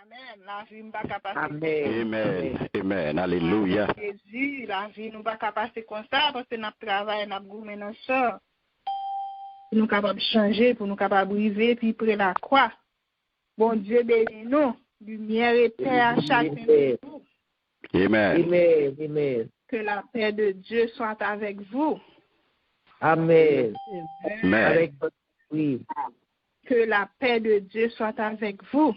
Amen. La vie nous pas capable. Amen. Amen. Alléluia. Jésus, la vie nous pas capable comme ça parce que notre travail, notre gourmet dans ça. Pour nous capable changer, pour nous capable vivre puis près la croix. Bon Dieu bénis nous. Lumière et paix à chacun de vous. Amen. Amen. Amen. Que la paix de Dieu soit avec vous. Amen. Amen. Avec votre oui. Que la paix de Dieu soit avec vous.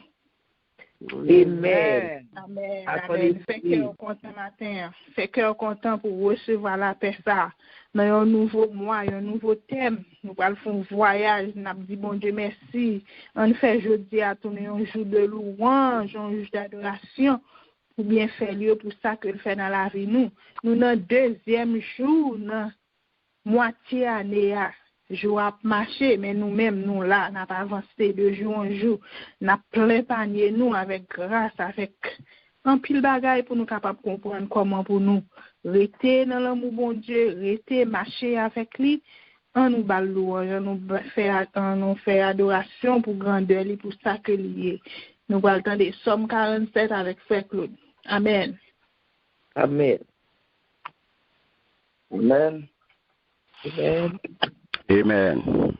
Amen. Amen. Amen. Fait cœur content matin. Fait cœur content pour recevoir la paix ça. Dans un nouveau mois, un nouveau thème. Nous allons faire un voyage. Nous avons dit bon Dieu merci. On fait jeudi à tourner un jour de louange, un jour d'adoration. Ou bien faire lieu pour ça que le fait dans la vie nous. Nous dans deuxième jour, dans moitié année. Jour à marcher, mais nous-mêmes, nous là, n'a pas avancé de jour en jour. N'a plein panier nous avec grâce, avec un pile bagaille pour nous capables de comprendre comment pour nous rester dans l'amour bon Dieu, rester marcher avec lui, en nous bal louange, en nous fait adoration pour grandeur lui, pour ça que lui. Nous allons entendre Somme 47 avec Frère Claude. Amen. Amen. Amen. Amen. Amen.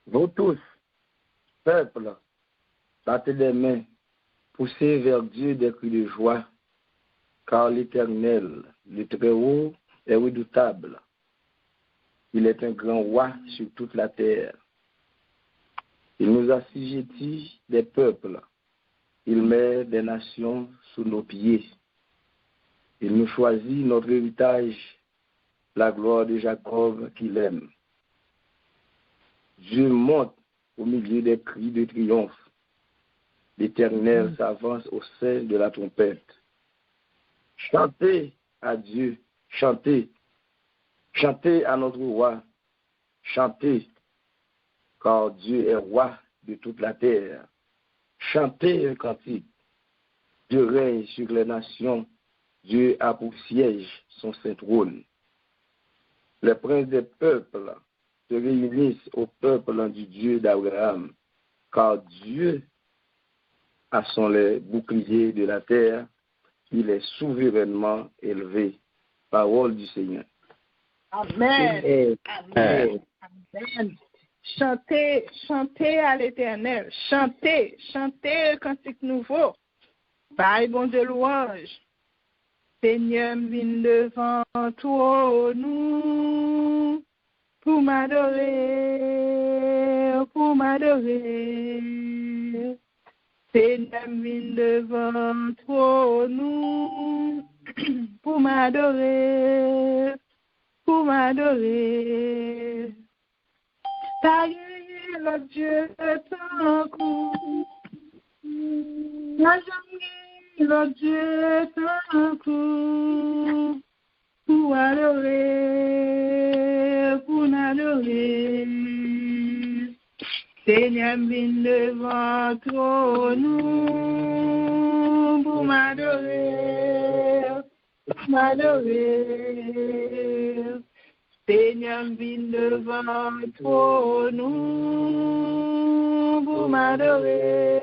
Vous tous, peuple, battez les mains, poussez vers Dieu des cris de joie, car l'Éternel, le Très-Haut, est redoutable. Il est un grand roi sur toute la terre. Il nous assujettit des peuples. Il met des nations sous nos pieds. Il nous choisit notre héritage, la gloire de Jacob qu'il aime. Dieu monte au milieu des cris de triomphe. L'Éternel s'avance au sein de la trompette. Chantez à Dieu, chantez. Chantez à notre roi. Chantez, car Dieu est roi de toute la terre. Chantez un cantique. Dieu règne sur les nations. Dieu a pour siège son saint trône. Les princes des peuples se réunissent au peuple du Dieu d'Abraham, car Dieu a son les boucliers de la terre, il est souverainement élevé. Parole du Seigneur. Amen. Amen. Amen. Chantez, chantez à l'Éternel. Chantez, chantez un cantique nouveau. Bye, bon Dieu, louange. Seigneur, viens devant toi, nous, pour m'adorer, pour m'adorer. Seigneur, viens devant toi, nous, pour m'adorer, pour m'adorer. Taillez le Dieu tant coup, la jamais le Dieu tant coup, pour adorer, pour adorer. Seigneur, viens devant toi, nous, pour m'adorer, pour m'adorer. Seigneur, viens devant toi, nous, pour m'adorer,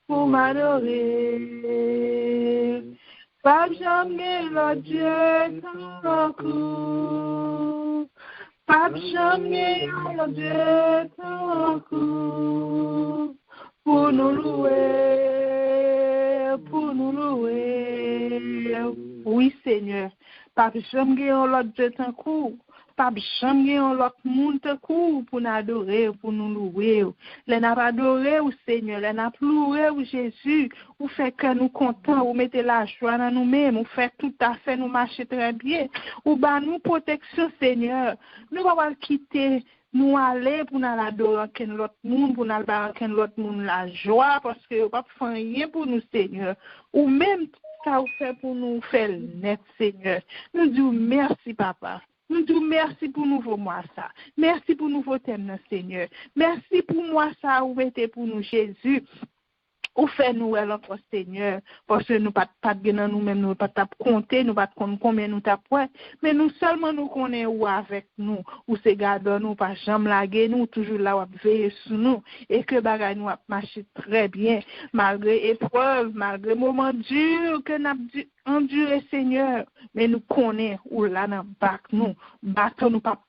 pour m'adorer. Pas jamais le Dieu tant coup, pas jamais le Dieu tant coup, pour nous louer, pour nous louer. Oui, Seigneur. Pape jamais on l'autre Dieu tant coup, pape jamais on l'autre monde tant coup pour nous adorer, pour nous louer. Les n'a pas adoré au Seigneur, les n'a pleuré au Jésus, ou fait que nous contents, ou mettez la joie dans nous-mêmes, ou fait tout à fait nous marcher très bien, ou bah nous protection Seigneur. Nous va quitter nous aller pour nous adorer qu'un l'autre monde, pour nous adorer qu'un l'autre monde la joie, parce que pas faire rien pour nous Seigneur, ou même ça vous fait pour nous faire net, Seigneur. Nous disons merci, Papa. Nous disons merci pour nouveau mois ça. Merci pour nouveau thème, Seigneur. Merci pour moi ça, vous mettez pour nous, Jésus. Ou fait nous encore Seigneur, parce que nous pas dans nous-mêmes, nous pas compter, nous pas compter combien nous t'apprend, mais nous seulement nous connaissons ou avec nous, ou c'est gardons nous pas jamais laguer nous, toujours là ou veiller sur nous, et que bagay nous a marché très bien, malgré épreuves, malgré moments durs que nous avons enduré Seigneur, mais nous connaissons ou là dans bac nous, bateau nous pas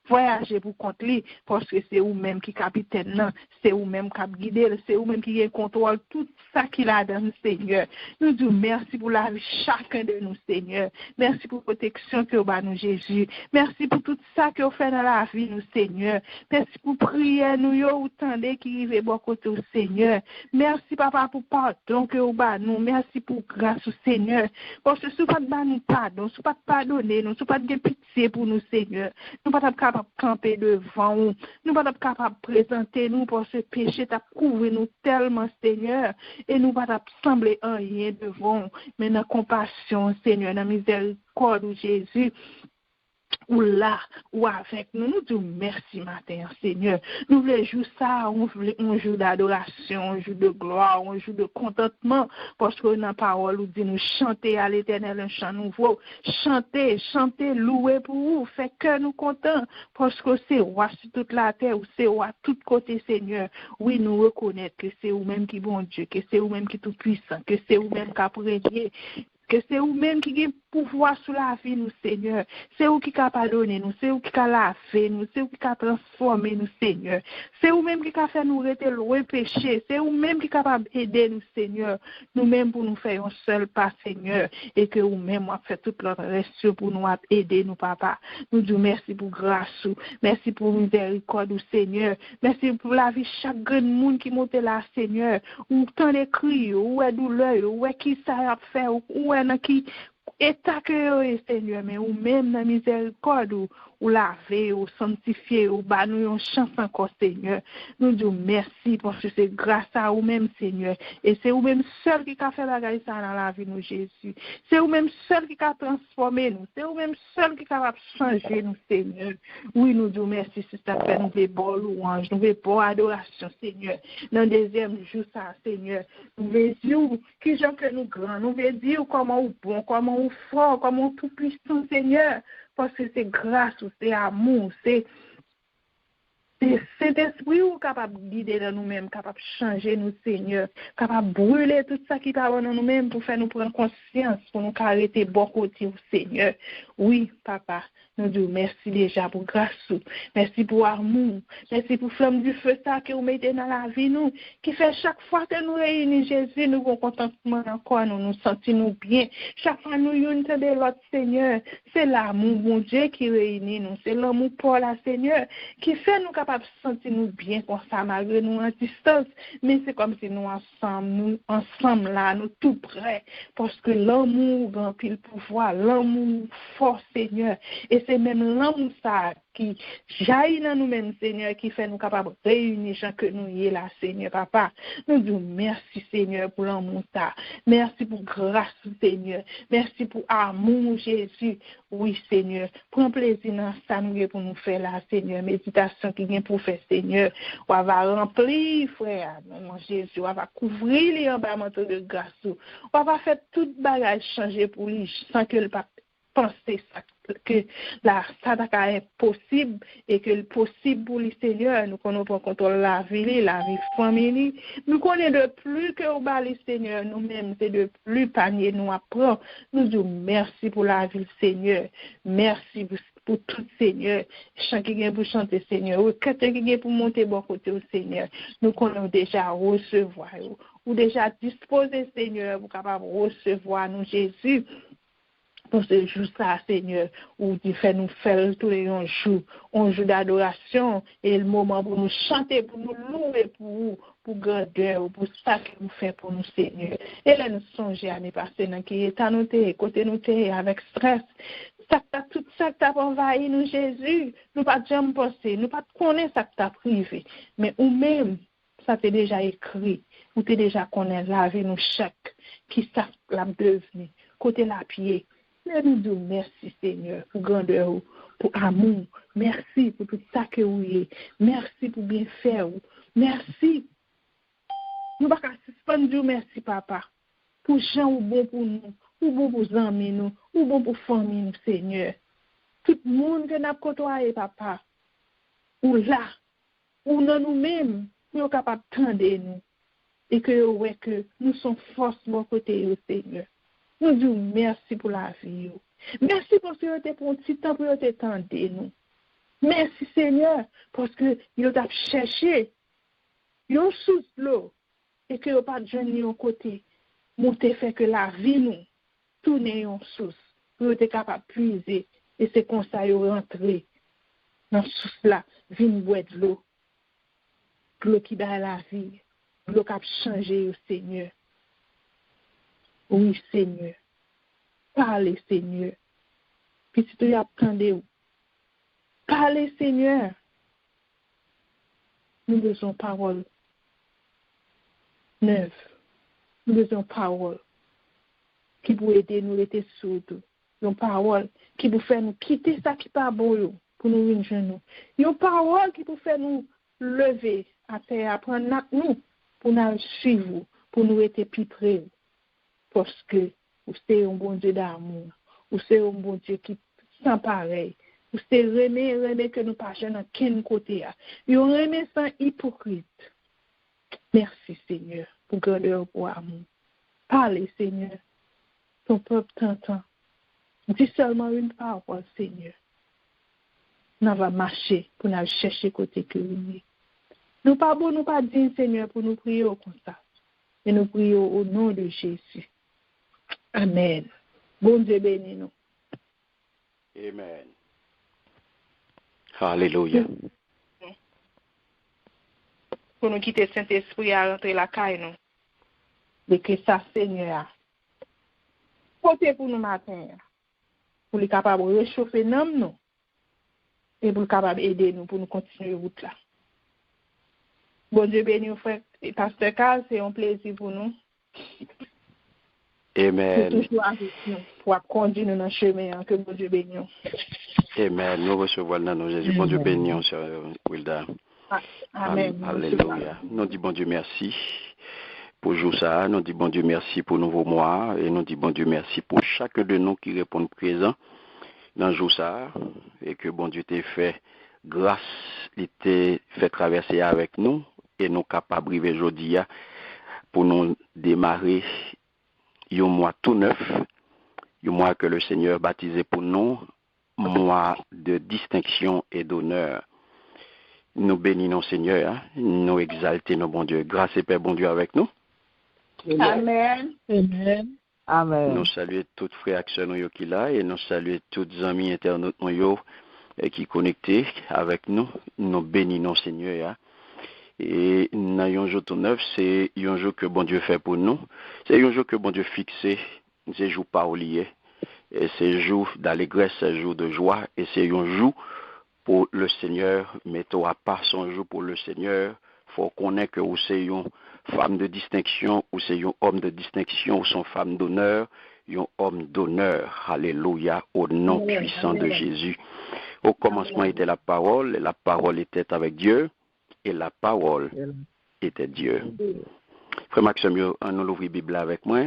voyager pour contre lui parce que c'est vous-même qui capitaine non, c'est vous-même qui guide, c'est vous-même qui contrôle tout ça qu'il a dans le Seigneur. Nous disons merci pour la vie chacun de nous Seigneur. Merci pour la protection que vous avez nous Jésus. Merci pour tout ça que vous faites dans la vie nous Seigneur. Merci pour prier nous yo autant qui arrive bon côté au Seigneur. Merci papa pour pardon que vous avez nous. Merci pour grâce au Seigneur. Parce que si vous pas nous pardon, si vous pas pardonner nous, si vous pas de pitié pour nous Seigneur. Nous pas capable camper devant nous. Nous pas capable présenter nous pour ce péché t'a couvert nous tellement Seigneur et nous pas sembler en rien devant mais dans compassion Seigneur dans miséricorde de Jésus ou là, ou avec nous, nous disons merci matin, Seigneur. Nous voulons jouer ça, on joue d'adoration, on joue de gloire, on joue de contentement, parce que dans la parole, nous dit nous chanter à l'Éternel un chant nouveau, chanter, louer pour vous, fait que nous contents, parce que c'est roi sur toute la terre, ou c'est roi tout côté, Seigneur. Oui, nous reconnaître que c'est vous-même qui bon Dieu, que c'est vous-même qui tout puissant, que c'est vous-même qui a régné, que c'est vous-même qui avez pouvoir sur la vie, nous, Seigneur. C'est vous qui a pardonné nous, c'est vous qui a lavé nous, c'est vous qui a transformé nous, Seigneur. C'est vous-même qui a fait nous rester loin péché, c'est vous-même qui est capable d'aider nous, Seigneur. Nous-mêmes pour nous faire un seul pas, Seigneur, et que vous-même a fait tout le reste pour nous aider nous, Papa. Nous disons merci pour grâce, merci pour miséricorde, Seigneur. Merci pour la vie chaque grand monde qui monte là, Seigneur. Ou tant de cris, ou est douleur, ou est qui ça a fait, ou est qui état que Seigneur, mais ou même dans miséricorde, ou laver, ou sanctifier, ou bah nous une chance encore, Seigneur. Nous disons merci parce que c'est grâce à vous-même, Seigneur. Et c'est vous-même seul qui a fait la grâce dans la vie, nous, Jésus. C'est vous-même seul qui a transformé nous. C'est vous-même seul qui a changé nous, Seigneur. Oui, nous disons merci, c'est ça fait nous des beaux louanges, nous des beaux adorations, Seigneur. Dans le deuxième jour, ça, Seigneur. Nous voulons dire qui gens que nous grands. Nous voulons dire comment nous bon, comment nous fort, comment nous tout puissant, Seigneur. Parce que c'est grâce, c'est amour, c'est cet esprit ou capable de guider dans nous-mêmes, capable de changer nous, Seigneur, capable de brûler tout ça qui parle dans nous-mêmes pour faire nous prendre conscience, pour nous arrêter bon côté, Seigneur. Oui, Papa, nous disons merci déjà pour grâce, merci pour amour, merci pour flamme du feu ça que vous mettez dans la vie, nous, qui fait chaque fois que nous réunissons Jésus, nous avons contentement encore, nous nous sentons bien. Chaque fois nous unissons de l'autre, Seigneur, c'est l'amour, mon Dieu, qui réunit nous, c'est l'amour pour la Seigneur, qui fait nous capables de sentir nous bien comme ça, malgré nous en distance, mais c'est comme si nous ensemble là, nous tout près, parce que l'amour remplit le pouvoir, l'amour fort, Seigneur, et c'est même l'amour ça qui jaillit dans nous-mêmes, Seigneur, qui fait nous capables de réunir gens que nous y est là, Seigneur, Papa. Nous disons merci, Seigneur, pour l'amour ça, merci pour grâce, Seigneur, merci pour amour, Jésus. Oui, Seigneur, prends plaisir dans ça nous pour nous faire là, Seigneur, méditation qui vient pour faire, Seigneur, on va remplir, frère, mon Jésus, on va couvrir les embâtiments de grâce, on va faire tout bagage changer pour lui, sans que le pape pense ça, que la sadaka est possible et que le possible pour le Seigneur, nous connaissons contrôle la vie famille, nous connaissons de plus que au bas le Seigneur, nous-mêmes, c'est de plus panier nous apprend. Nous disons merci pour la vie, Seigneur, merci pour tout, Seigneur, chant qui vient pour chanter, Seigneur, ou quand qui vient pour monter bon côté au Seigneur, nous connaissons déjà recevoir, ou déjà disposer, Seigneur, pour capable recevoir nous, Jésus. Pour ce jour ça, Seigneur, où tu fais nous faire tous les jours, un jour d'adoration, et le moment pour nous chanter, pour nous louer, pour grandeur, pour ça que vous faites pour nous, Seigneur. Et là, nous songeons à nous passer dans qui est à nous, côté nous, avec stress. Tout ça que tu as envahi nous, Jésus, nous pas jamais penser, nous pas connaître ça que tu as privé, mais ou même, ça t'est déjà écrit, ou t'es déjà connaît la vie nous chaque, qui ça l'a devenu, côté la pied. Mais nous disons merci, Seigneur, pour grandeur, pour amour. Merci pour tout ça que vous êtes. Merci pour bien faire. Merci Nous pas suspendre Dieu merci papa. Pour gens ou bon pour nous, ou bon pour amis nous, ou bon pour famille nous Seigneur. Tout le monde que n'a côtoyé papa. Ou là, ou non nous-mêmes, nous sommes capables d'entendre nous. Et que ouais que nous sommes force bon côté au Seigneur. Nous disons merci pour la vie. Merci parce que vous avez pris un petit temps pour t'entendre nous. Merci Seigneur parce que vous avez cherché une source l'eau et que vous pas de jeunes côté. Vous avez fait que la vie nous tourne en source. Vous êtes capable de puiser et c'est comme ça que vous rentrez dans source là, vin boire de l'eau. L'eau qui bat la vie, l'eau qui a changé au Seigneur. Oui Seigneur. Parlez Seigneur. Puis si tu attendez où? Parlez Seigneur. Nous besoin de parole neuve. Nous besoin de parole qui peut aider nous à être surtout. Une parole qui peut faire nous quitter ça qui n'est pas bon pour nous venir nous. Une parole qui peut faire nous lever à terre, apprendre nous pour nous suivre, pour nous être plus près. Parce que vous êtes un bon Dieu d'amour. Vous êtes un bon Dieu qui sans pareil. Vous êtes remet que nous pas dans quel côté. Vous remet sans hypocrite. Merci Seigneur pour grandeur pour amour. Parlez Seigneur. Ton peuple t'entend. Dis seulement une parole Seigneur. Nous va marcher pour nous chercher côté que nous est. Nous pas bon, nous pas dire Seigneur pour nous prier comme ça. Et nous prions au nom de Jésus. Amen. Bon Dieu bénis nous. Amen. Alléluia. Pour nous quitter Saint-Esprit à rentrer la caille nous. Et que ça Seigneur. Côté pour nous matin. Pour les capables de réchauffer nous. Et pour les capables d'aider nous pour nous continuer route là. Bon Dieu béni, frère et pasteur Carl, c'est un plaisir pour nous. Amen. Pour toujours avec nous, pour conduire nous dans le chemin, que bon Dieu béni. Amen. Nous recevons le nom de Jésus. Bon Dieu béni, sœur Wilda. Amen. Alléluia. Nous disons bon Dieu merci pour jour ça. Nous disons bon Dieu merci pour nouveau mois. Et nous disons bon Dieu merci pour chacun de nous qui répond présent dans jour ça. Et que bon Dieu t'ait fait grâce, il t'a fait traverser avec nous. Et nous capables de arriver aujourd'hui pour nous démarrer un mois tout neuf, un mois que le Seigneur baptisé pour nous, mois de distinction et d'honneur. Nous bénissons Seigneur, nous exaltons nos bon Dieu. Grâce et paix bon Dieu avec nous. Amen. Amen. Amen. Nous saluons tous frères et sœurs qui là et nous saluons tous les amis internautes qui sont connectés avec nous. Nous bénissons Seigneur. Et dans un jour tout neuf, c'est un jour que bon Dieu fait pour nous. C'est un jour que bon Dieu fixé. C'est un jour parolier. Et c'est un jour d'allégresse, c'est un jour de joie. Et c'est un jour pour le Seigneur. Mettons à part son jour pour le Seigneur. Il faut connaître que vous êtes une femme de distinction, ou c'est un homme de distinction, ou son femme d'honneur, un homme d'honneur. Alléluia, au nom puissant de Jésus. Au commencement était la parole, et la parole était avec Dieu. Et la parole était Dieu. Frère Maxime, on nous ouvre la Bible avec moi.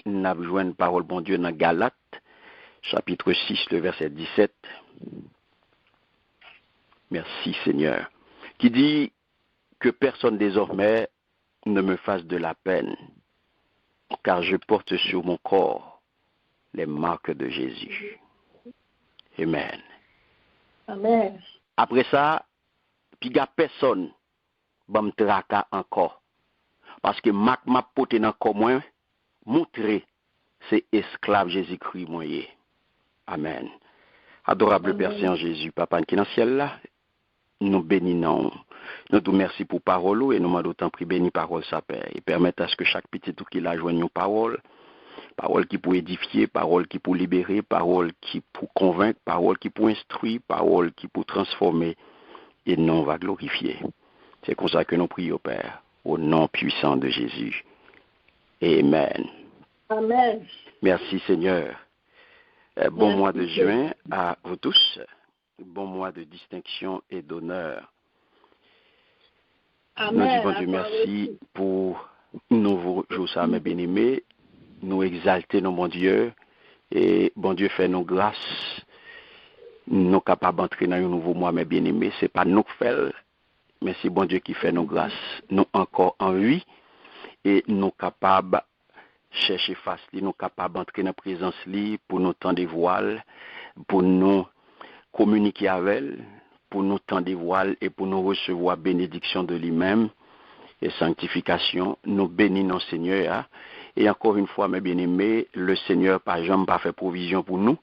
Nous avons joué une parole bon Dieu dans Galates, chapitre 6, le verset 17. Merci Seigneur. Qui dit que personne désormais ne me fasse de la peine, car je porte sur mon corps les marques de Jésus. Amen. Amen. Après ça, puis il n'y a personne qui me traka encore. Parce que Mac m'a porté dans le corps moins, montrer c'est esclave Jésus-Christ moyen. Amen. Adorable Père Saint Jésus, Papa qui est dans le ciel là, nous bénissons. Nous te remercions pour parole et nous demandons d'autant pris béni parole sa Père. Et permettre à ce que chaque petit tout qui la joigne une parole qui peut édifier, parole qui peut libérer, parole qui peut convaincre, parole qui peut instruire, parole qui peut transformer. Et non va glorifier. C'est comme ça que nous prions, Père, au nom puissant de Jésus. Amen. Amen. Merci, Seigneur. Bon mois de juin à vous tous. Bon mois de distinction et d'honneur. Nous disons Dieu merci pour nouveau jour, ça, mes bien-aimés. Nous exalter nos bon Dieu. Et bon Dieu fait nos grâces. Nous capables d'entrer dans un nouveau mois, mes bien-aimés. Ce n'est pas nous qui faisons, mais c'est bon Dieu qui fait nos grâces. Nous encore en lui. Et nous capables chercher face, nous capables d'entrer dans la présence pour nous tendre des voiles, pour nous communiquer avec elle, pour nous tendre des voiles et pour nous recevoir bénédiction de lui-même et sanctification. Nous bénissons Seigneur. Et encore une fois, mes bien-aimés, le Seigneur, par exemple, pas fait provision pour nous.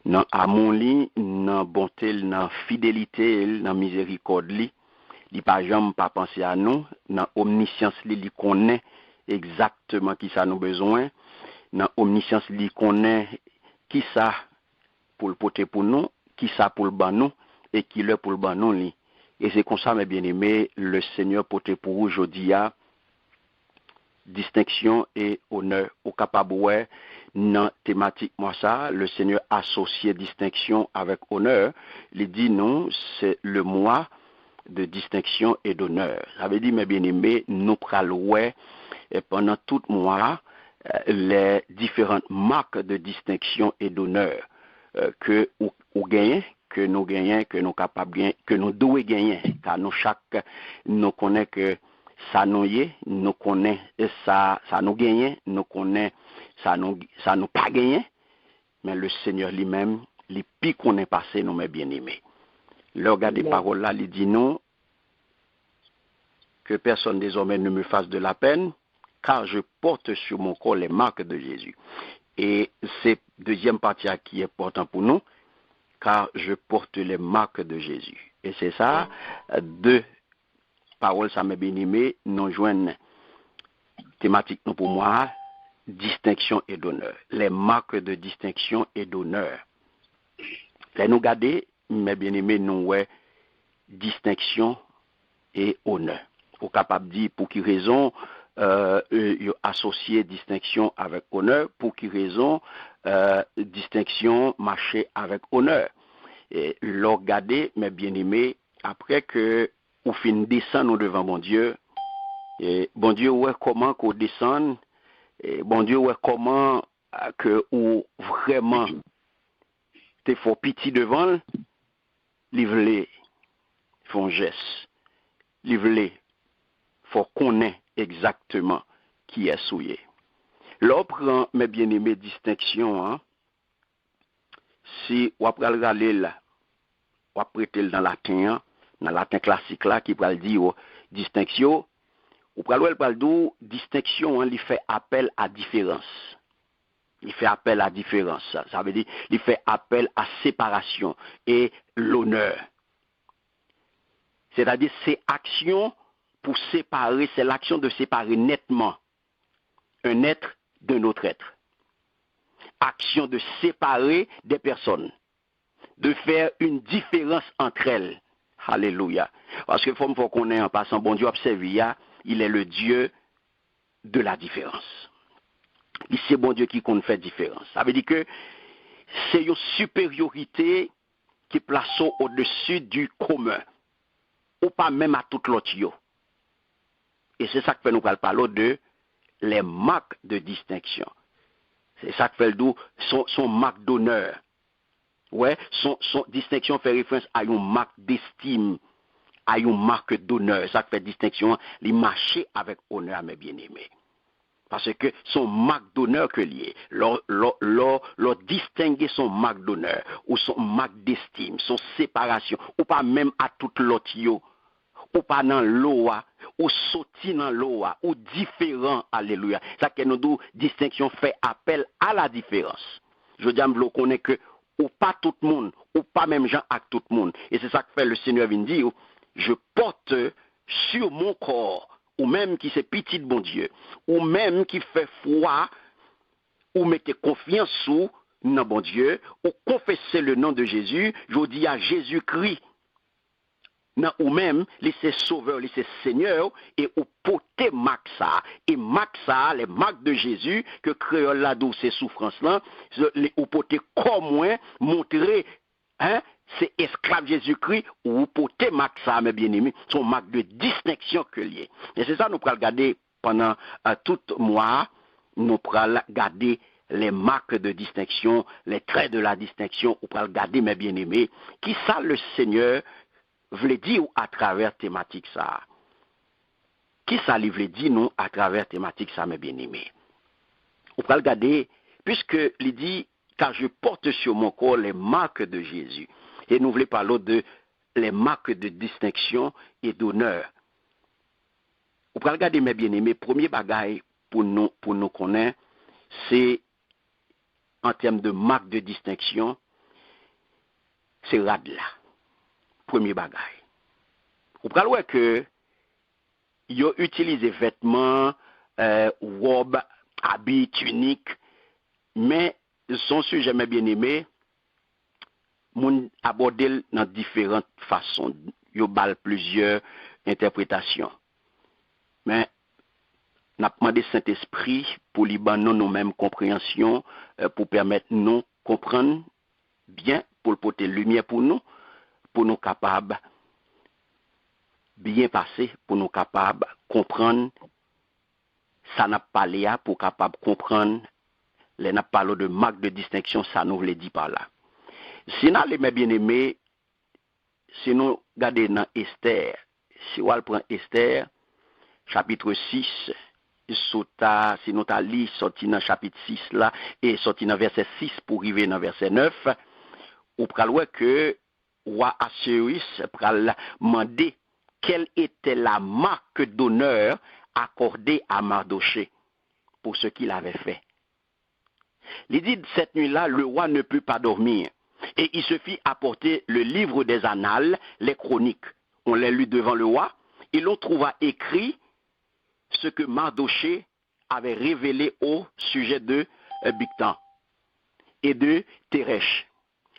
Dans amour, dans bonté, dans fidélité, dans miséricorde, il par exemple pas penser à nous, dans omniscience, il connaît exactement qui ça nous besoin, dans omniscience, il connaît qui ça pour le porter pour nous, qui ça pour le ban nous, et qui le pour le ban nous. Et c'est comme ça, mes bien-aimés, le Seigneur porte pour vous aujourd'hui à distinction et honneur au capable dans thématique moi ça le Seigneur associé distinction avec honneur. Il dit non, c'est le mois de distinction et d'honneur. Ça veut dire mes bien-aimés, nous prenons et pendant tout le mois les différentes marques de distinction et d'honneur que nous gagnons, que nous gagnons, que nous capables de gagner, que nous devons gagner, car nous chaque nous connaît que ça nous y est, nous connaît ça nous gagne, nous connaît ça nous pas gagné, mais le Seigneur lui-même, les pis qu'on est passé nous mes bien-aimés. Le regard des paroles là, il dit non, que personne désormais ne me fasse de la peine, car je porte sur mon corps les marques de Jésus. Et c'est deuxième partie qui est important pour nous, car je porte les marques de Jésus. Et c'est ça, deux paroles, ça m'a bien aimé, nous joignent thématique nous pour moi, distinction et d'honneur. Les marques de distinction et d'honneur. Là, nous garder, mes bien-aimés, nous, ouais, distinction et honneur. Au capable de dire pour qui raison associer distinction avec honneur, pour qui raison distinction marcher avec honneur. Et le regarder, mes bien-aimés, après que ou fin descendre devant mon Dieu, et bon Dieu ouais comment qu'on descend, et bon Dieu ouais comment que ou vraiment te faut pitié devant, livrer font geste, livrer faut connaître exactement qui est souillé. Là prend mes bien-aimés distinction hein, si on pral regarder là, on prêter dans latin classique là qui pral dire distinction, ou pral dire distinction hein, il fait appel à différence. Il fait appel à différence, ça veut dire il fait appel à séparation et l'honneur. C'est-à-dire c'est action pour séparer, c'est l'action de séparer nettement un être d'un autre être. Action de séparer des personnes, de faire une différence entre elles. Alléluia. Parce que faut qu'on ait en passant, bon Dieu observé, il est le Dieu de la différence. C'est bon Dieu qui compte faire différence. Ça veut dire que c'est une supériorité qui place au-dessus du commun, ou pas même à tout l'autre. Et c'est ça que fait nous parler de les marques de distinction. C'est ça que fait son marque d'honneur. Ouais, son distinction fait référence à une marque d'estime, à une marque d'honneur. Ça que fait distinction, les marcher avec honneur, mes bien-aimés. Parce que son marque d'honneur que lié, leur distinguer son marque d'honneur, ou son marque d'estime, son séparation, ou pas même à tout l'autre, ou pas dans l'eau, ou sorti dans l'eau, ou différent, alléluia. Ça que nous dit, distinction fait appel à la différence. Je dis à vous connaître que, ou pas tout le monde, ou pas même gens à tout le monde. Et c'est ça que fait le Seigneur vient dire, je porte sur mon corps, ou même qui c'est petit de bon Dieu, ou même qui fait foi, ou mettez confiance sous, non bon Dieu, ou confessez le nom de Jésus, je dis à Jésus-Christ, non, ou même, laissez sauveur, laissez Seigneur, et ou porter maxa, et maxa, les marques de Jésus, que créole la douce et souffrance là, ou porter comme moi, montrer, hein, c'est esclave Jésus-Christ ou porter marque ça, mes bien-aimés, son marque de distinction que lié. Et c'est ça nous pourrons regarder pendant tout mois, nous pourrons regarder les marques de distinction, les traits de la distinction, nous pourrons regarder, mes bien-aimés, qui ça le Seigneur voulait dire à travers thématique ça. Qui ça lui voulait dire nous à travers thématique ça, mes bien-aimés. Nous pourrons regarder, puisque il dit, car je porte sur mon corps les marques de Jésus. Et nous voulons parler de les marques de distinction et d'honneur. Vous pouvez regarder, mes bien-aimés, premier bagage pour nous connaître, c'est en termes de marques de distinction, c'est radla. Premier bagage. Vous pouvez voir que ils ont utilisé vêtements, robes, habits, tuniques, mais son sujet, mes bien-aimés, moun abordé dans différentes façons. Il y a plusieurs interprétations. Mais, n'a demandé Saint-Esprit pour lui donner nous-mêmes compréhension, pour permettre nous comprendre bien, pour porter lumière pour nous capables bien passer, pour nous capables comprendre ça n'a pas parlé pour capable comprendre les n'a parlé de marque de distinction, ça nous le dit par là. Sinon, les mes bien-aimés, si nous regardons dans Esther, si on prend Esther, chapitre 6, si nous allons sortir dans chapitre 6 là, et sortir dans verset 6 pour arriver dans verset 9, on peut voir que roi Assuérus pral demander quelle était la marque d'honneur accordée à Mardochée pour ce qu'il avait fait. Il dit cette nuit-là, le roi ne put pas dormir. Et il se fit apporter le livre des annales, les chroniques. On les lut devant le roi, et l'on trouva écrit ce que Mardochée avait révélé au sujet de Bigtan et de Téresh,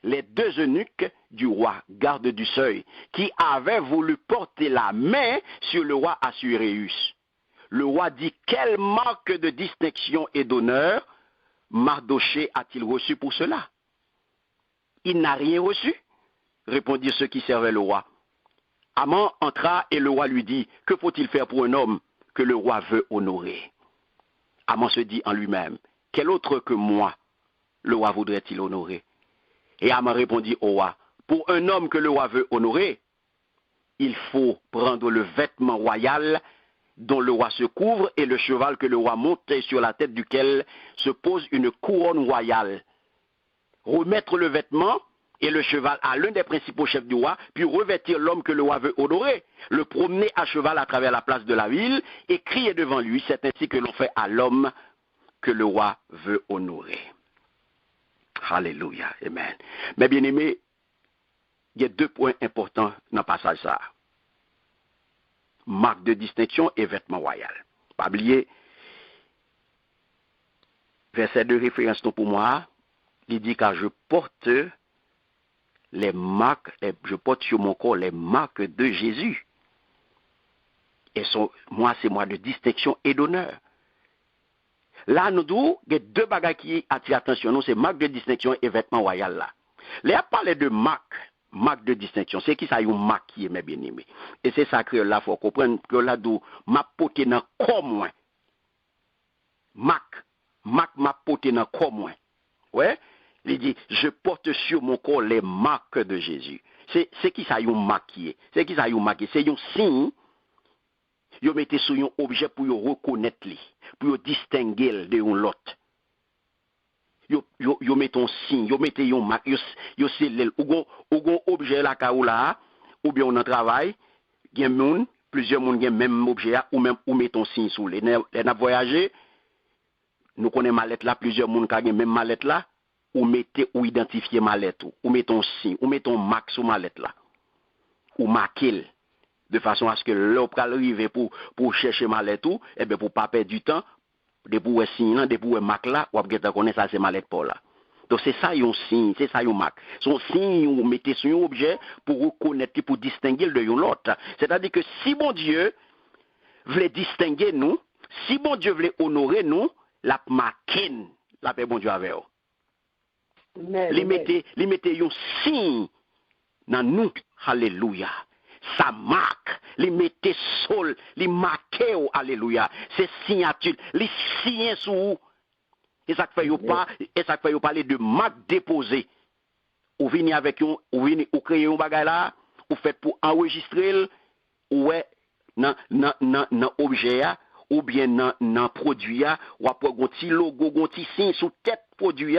les deux eunuques du roi, garde du seuil, qui avaient voulu porter la main sur le roi Assuérus. Le roi dit, quelle marque de distinction et d'honneur Mardochée a-t-il reçu pour cela? Il n'a rien reçu, répondirent ceux qui servaient le roi. Haman entra et le roi lui dit, que faut-il faire pour un homme que le roi veut honorer? Haman se dit en lui-même, quel autre que moi le roi voudrait-il honorer? Et Haman répondit au roi, pour un homme que le roi veut honorer, il faut prendre le vêtement royal dont le roi se couvre et le cheval que le roi monte et sur la tête duquel se pose une couronne royale. Remettre le vêtement et le cheval à l'un des principaux chefs du roi, puis revêtir l'homme que le roi veut honorer, le promener à cheval à travers la place de la ville et crier devant lui. C'est ainsi que l'on fait à l'homme que le roi veut honorer. Alléluia, amen. Mais bien aimé, il y a deux points importants dans le passage ça. Marque de distinction et vêtement royal. Pas oublier, verset de référence pour moi, il dit car je porte les marques, je porte sur mon corps les marques de Jésus. Et moi, c'est moi de distinction et d'honneur. Là, nous avons deux bagages qui attirent l'attention, nous, c'est marque de distinction et vêtement royal là. Là, parler de marque de distinction, c'est qui ça, une marque qui est mes bien-aimés. Et c'est ça que là, il faut comprendre que là, d'où m'a porté dans le corps moins. Marque m'a porté dans le corps moins. Ouais? Il dit, je porte sur mon corps les marques de Jésus. C'est qui ça, une marque qui est. C'est qui ça, une marque. C'est un signe. Vous mettez sur un objet pour reconnaître lui, pour distinguer de l'autre. Vous mettez un signe, vous mettez un marque, vous scellez. Ou un objet là, ou bien on en travail, il y a plusieurs personnes qui ont même objet ou même ou mettez un signe sur les. Les voyager, nous connaissons mallette là, plusieurs personnes qui ont même mallette là, ou mettez ou identifier mallette, ou mettez un signe, ou mettez un marque sur mallette là, ou marquez de façon à ce que l'autre arrive pour chercher mallette ou, et bien pour pas perdre du temps, de pour signe, de pour marque là, ou bien connaître ça c'est mallette pour là. Donc c'est ça un signe, c'est ça un marque. Son signe ou mettez sur un objet pour reconnaître, pour distinguer de l'autre. C'est-à-dire que si bon Dieu voulait distinguer nous, si bon Dieu voulait honorer nous, la marque, la paix bon Dieu avec eux. Les mettez un signe dans nous. Alléluia. Ça marque, les mettez sol, les marquez, alléluia. C'est signature, les signes sous vous. Et ça fait vous parler de marque déposée. Ou venez avec vous, ou créez un bagage là, ou faites pour enregistrer, ou dans objet, ou bien dans produit, ou après un petit logo, un petit signe sous tête produit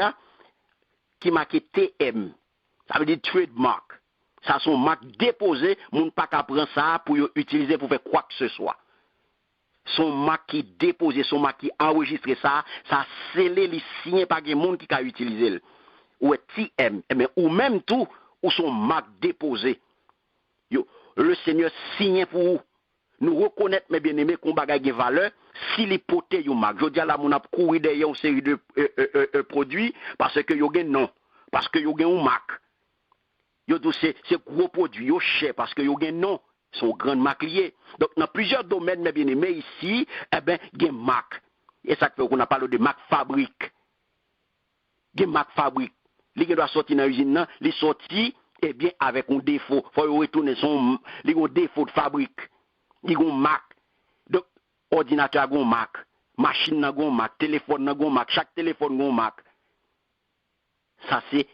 qui marque TM. Ça veut dire trademark. Ça sont marques déposées, moun pas qu'à prendre ça pour utiliser pour faire quoi que ce soit. Son marque qui déposé, son marque qui enregistré ça scellé les signes par des monde qui a utilisé. Ou TM, mais ou même tout ou son marque déposé. Le Seigneur signe pour vous. Nous reconnaître mes bien-aimés qu'on bagaille de valeur si les potés yon marque. Je dis là mon a couru derrière une série de produits parce que yo gen non, parce que yo gen une marque. Yo tout c'est gros produits, yo cher parce que yo gen non, sont grandes marques liées. Donc dans plusieurs domaines mes bien-aimés ici, gen marque. Et ça fait qu'on a parlé de marque fabrique. Gen marque fabrique. Li doit sortir dans l'usine nan, li sorti avec un défaut. Faut retourner li un défaut de fabrique. Li gon marque. Donc ordinateur gon marque, machine nan gon marque, téléphone nan gon marque, chaque téléphone gon marque. Ça c'est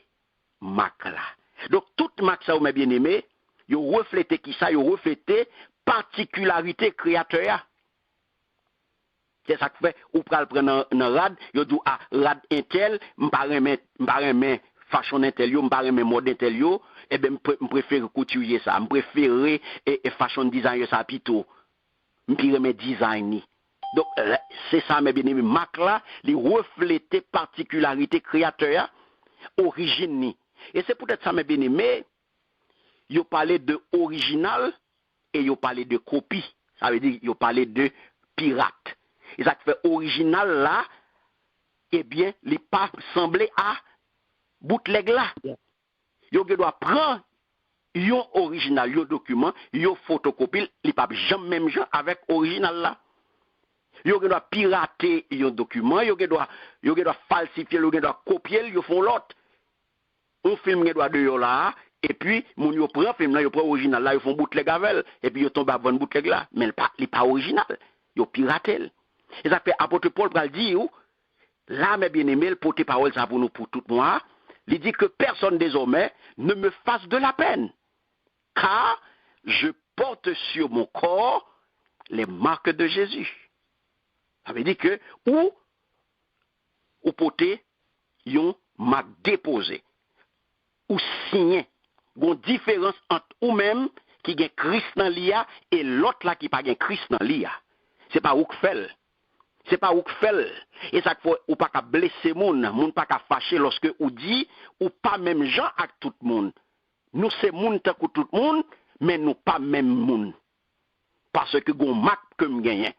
marque là. Donc toute marque ça mes bien-aimés, yo refléter qui ça, yo refléter particularité créateur. C'est ça que fait ou pral prendre dans rad, yo dou rad intel, m'pa fashion intel yo, m'pa remet mode intel yo, m'préfère couturier ça, m'préfère fashion designer ça plutôt. M'pi remet design ni. Donc c'est ça mes bien-aimés, marque là, li refléter particularité créateur, origine ni. Et c'est peut-être ça mes bien-aimés, yo parlé de original et yo parlé de copie. Ça veut dire yo parlé de pirate. Et ça fait original là, eh bien, il pas semblé à bootleg là. Yo doit prendre yon original, yon document, yon photocopie, il pas jamais même gens avec original là. Yo doit pirater yon document, yo doit falsifier, yo doit copier, yo font l'autre. On film doit de yo là, et puis mon yo prend film là, yo prend original là, yo font bootleg avec, et puis yo tombe à bonne bootleg là, mais il pas original, yo pirater. Et ça fait apôtre Paul va dire là mes bien-aimés, le porte parole ça pour nous pour tout moi, il dit que personne désormais ne me fasse de la peine, car je porte sur mon corps les marques de Jésus. Ça veut dire que ou porter yon marque déposée ou signé, une différence entre ou même qui gen Christ dans l'IA et l'autre là qui pas gen Christ dans l'IA. C'est pas ou que fait. C'est pas ou que fait. Et ça faut ou pas qu'à blesser moun pas qu'à fâcher lorsque ou dit ou pas même gens avec tout le monde. Nous c'est moun tant que tout le monde, mais nous pas même moun. Parce que gon marque que m'gagne.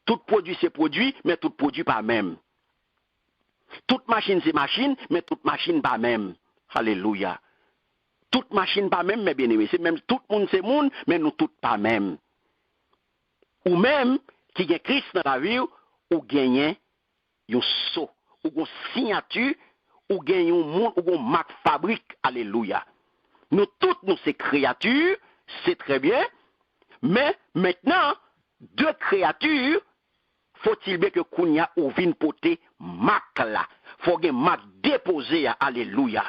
Tout produit c'est produit, mais tout produit pas même. Toute machine c'est machine, mais toute machine pas même. Alléluia. Toute machine pas même, mais bien aimé. C'est même tout le monde c'est monde, mais nous toutes pas même. Ou même qui gagne Christ dans la vie, ou gagne un sceau, ou une signature, ou gagne un monde, ou une marque fabrique. Alléluia. Nous toutes nous ces créatures, c'est très bien, mais maintenant, deux créatures, faut-il bien que Kounia ou vin poter marque là. Faut que marque déposée, alléluia.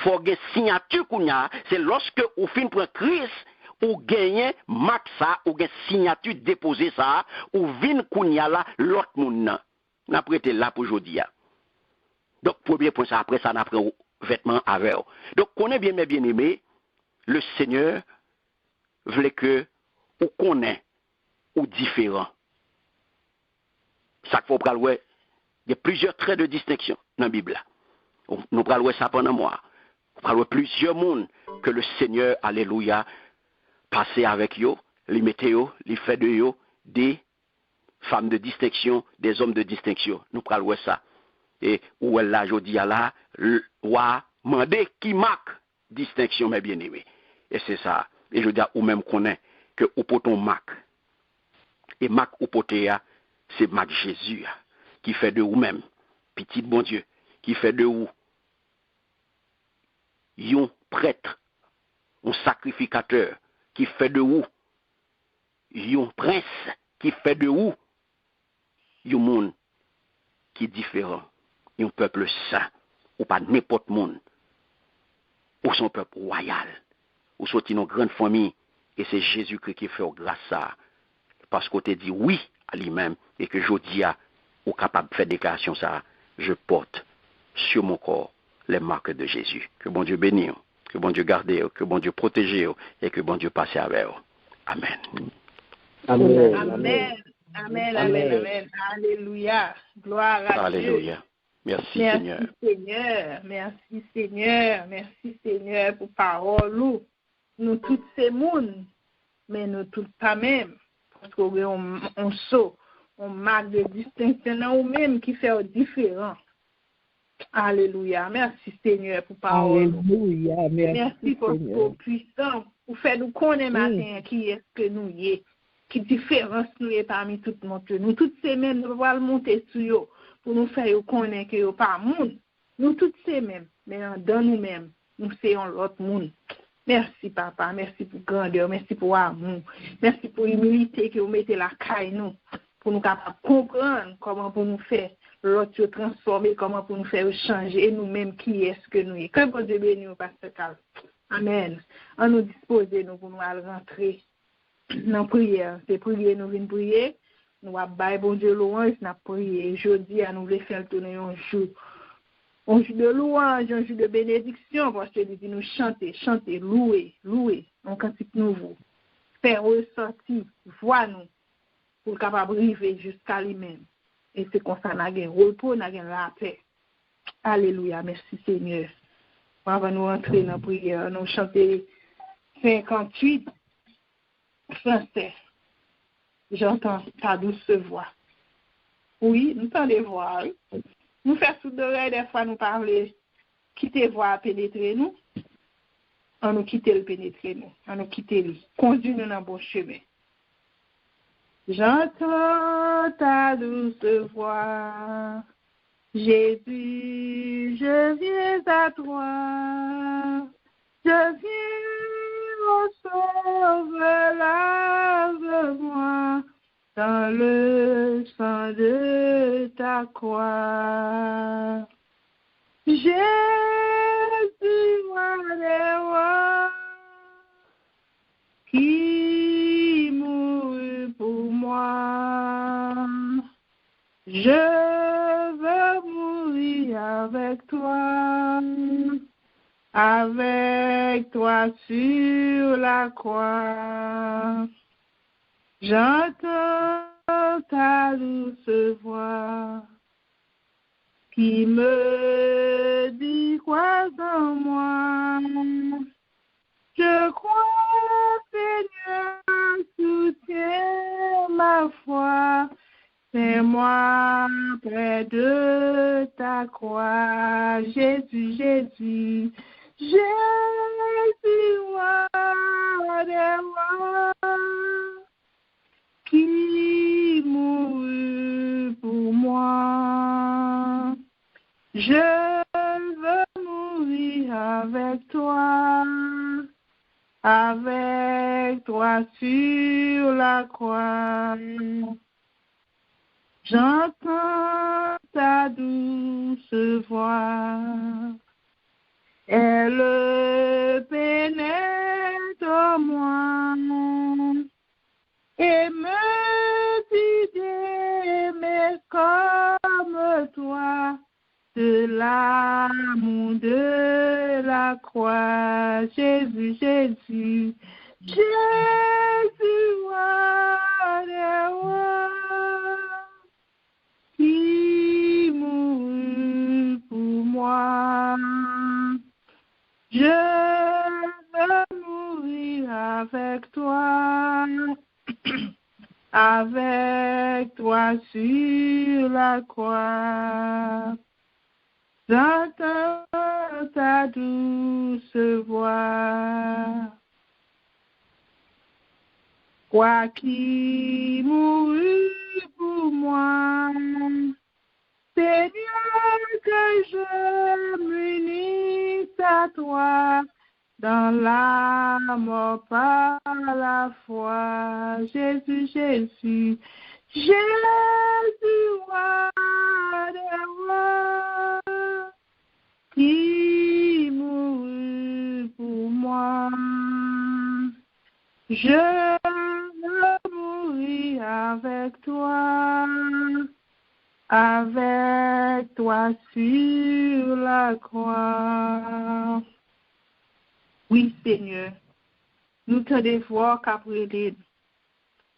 Faut que signature Kounia, c'est lorsque ou fin prend Christ, ou gagne marque ça, ou gagne signature déposée ça, ou vin Kounia là, l'autre moun. N'a prêté là pour aujourd'hui. Donc, premier point ça, après ça, n'a pris vêtements avec. Donc, connaît bien mes bien-aimés, le Seigneur voulait que ou connaît ou différent. Ça faut prendre ouais, il y a plusieurs traits de distinction dans la Bible. Nous prenons ça pendant moi. Nous prenons plusieurs mondes que le Seigneur, alléluia, passait avec eux, les mettait eux, les fait de eux des femmes de distinction, des hommes de distinction. Nous prenons ça. Et où elle là, je dis là, wa mandé qui marque distinction, mes bien-aimés. Et c'est ça. Et je dis ou même connaît que ou poton marque. Et marque ou potéa, c'est marque Jésus qui fait de vous même, petit bon Dieu, qui fait de vous yon prêtre un sacrificateur qui fait de vous un prince qui fait de vous un monde qui est différent, un peuple saint, ou pas n'importe monde, ou son peuple royal, ou sorti une grande famille, et c'est Jésus-Christ qui fait grâce à ça, parce qu'on te dit oui à lui-même, et que je dis à ou capable de faire déclaration ça, je porte sur mon corps les marques de Jésus. Que bon Dieu bénisse, que bon Dieu garde, que bon Dieu protège, et que bon Dieu passe avec vous. Amen. Amen. Amen. Amen, amen, amen. Alléluia. Gloire à Dieu. Alléluia. Merci Seigneur. Seigneur. Merci Seigneur. Merci Seigneur pour parole. Nous tous ces mondes, mais nous tous pas même. Parce qu'on saut, on marque de distinction ou même qui fait différent. Alléluia. Merci Seigneur pour parole. Alléluia. Merci pour vos puissants. Pour faire nous connaître matin qui est ce que nous y est. Qui différence nous est parmi tout le monde. Nous toutes ces mêmes, nous allons monter sur eux pour nous faire connaître que nous pas monde. Nous toutes ces mêmes, mais dans nous-mêmes, nous sommes l'autre monde. Merci papa, merci pour grandeur, merci pour amour, merci pour l'humilité que vous mettez la caille nous, pour nous capables de comprendre comment pour nous faire l'autre transformer, comment pour nous faire changer et nous-mêmes qui est-ce que nous sommes. Que bon Dieu bénisse nous, Pasteur Carl. Amen. On nous dispose nous pour nous rentrer dans la prière. C'est prier, nous venons prier. Nous avons bailler bon Dieu louange, nous avons prié. Jeudi, nous voulons faire tourner un jour. Un jour de louange, un jour de bénédiction, parce que dit nous chanter, louer, un cantique nouveau. Faire ressortir, voix nous, pour capable arriver jusqu'à lui-même. Et c'est comme ça, nous avons repos, nous avons la paix. Alléluia, merci Seigneur. Avant de nous entrer dans la prière, nous chanter 58. Français, j'entends ta douce voix. Oui, nous t'en les voix. Nous faisons sous d'oreille, des fois nous parler, quitter voix pénétrer nous, on nous quitter le pénétrer nous, on nous quitter lui, conduire nous dans le bon chemin. J'entends ta douce voix, Jésus, je viens à toi, je viens. Mon sauveur, lave-moi dans le sang de ta croix. Jésus, roi des rois, qui mourut pour moi. Je veux mourir avec toi. Avec toi sur la croix, j'entends ta douce voix qui me dit crois en moi. Je crois, Seigneur, soutiens ma foi. Fais-moi près de ta croix, Jésus, Jésus. Jésus, roi des rois, qui mourut pour moi. Je veux mourir avec toi sur la croix. J'entends ta douce voix. Elle pénètre en moi et me dit d'aimer comme toi de l'amour de la croix. Jésus, Jésus, Jésus, roi des rois, qui mourut pour moi. Je veux mourir avec toi sur la croix. J'entends ta douce voix. Toi qui mourus pour moi, Seigneur, que je m'unisse à toi dans la mort par la foi. Jésus, Jésus, Jésus, roi des rois, qui mourut pour moi. Je mourrai avec toi sur la croix. Oui, Seigneur, nous te devons qu'après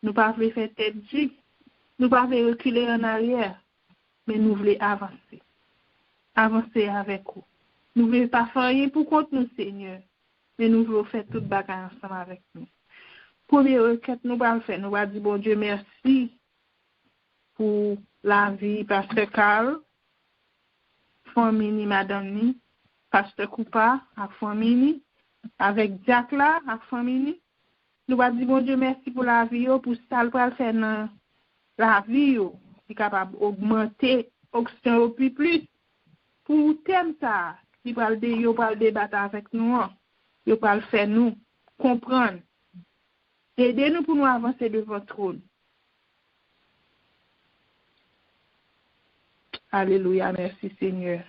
nous ne pas faire tête due, nous ne pas reculer en arrière, mais nous voulons avancer avec vous. Nous ne voulons pas faire rien pour contre nous, Seigneur, mais nous voulons faire toute bagarre ensemble avec nous. Première requête, nous allons faire, nous allons dire, bon Dieu, merci pour la vie, Pasteur Carl, famille, Madame, Pasteur Coupa, avec famille, avec Jack là, avec famille. Nous allons dire, bon Dieu, merci pour la vie, pour ça, nous allons faire dans la vie, qui est capable d'augmenter l'oxygène au plus. Pour thème ça, qui va le débattre avec nous, il va le faire nous comprendre. Aidez-nous pour nous avancer devant votre trône. Alléluia, merci Seigneur.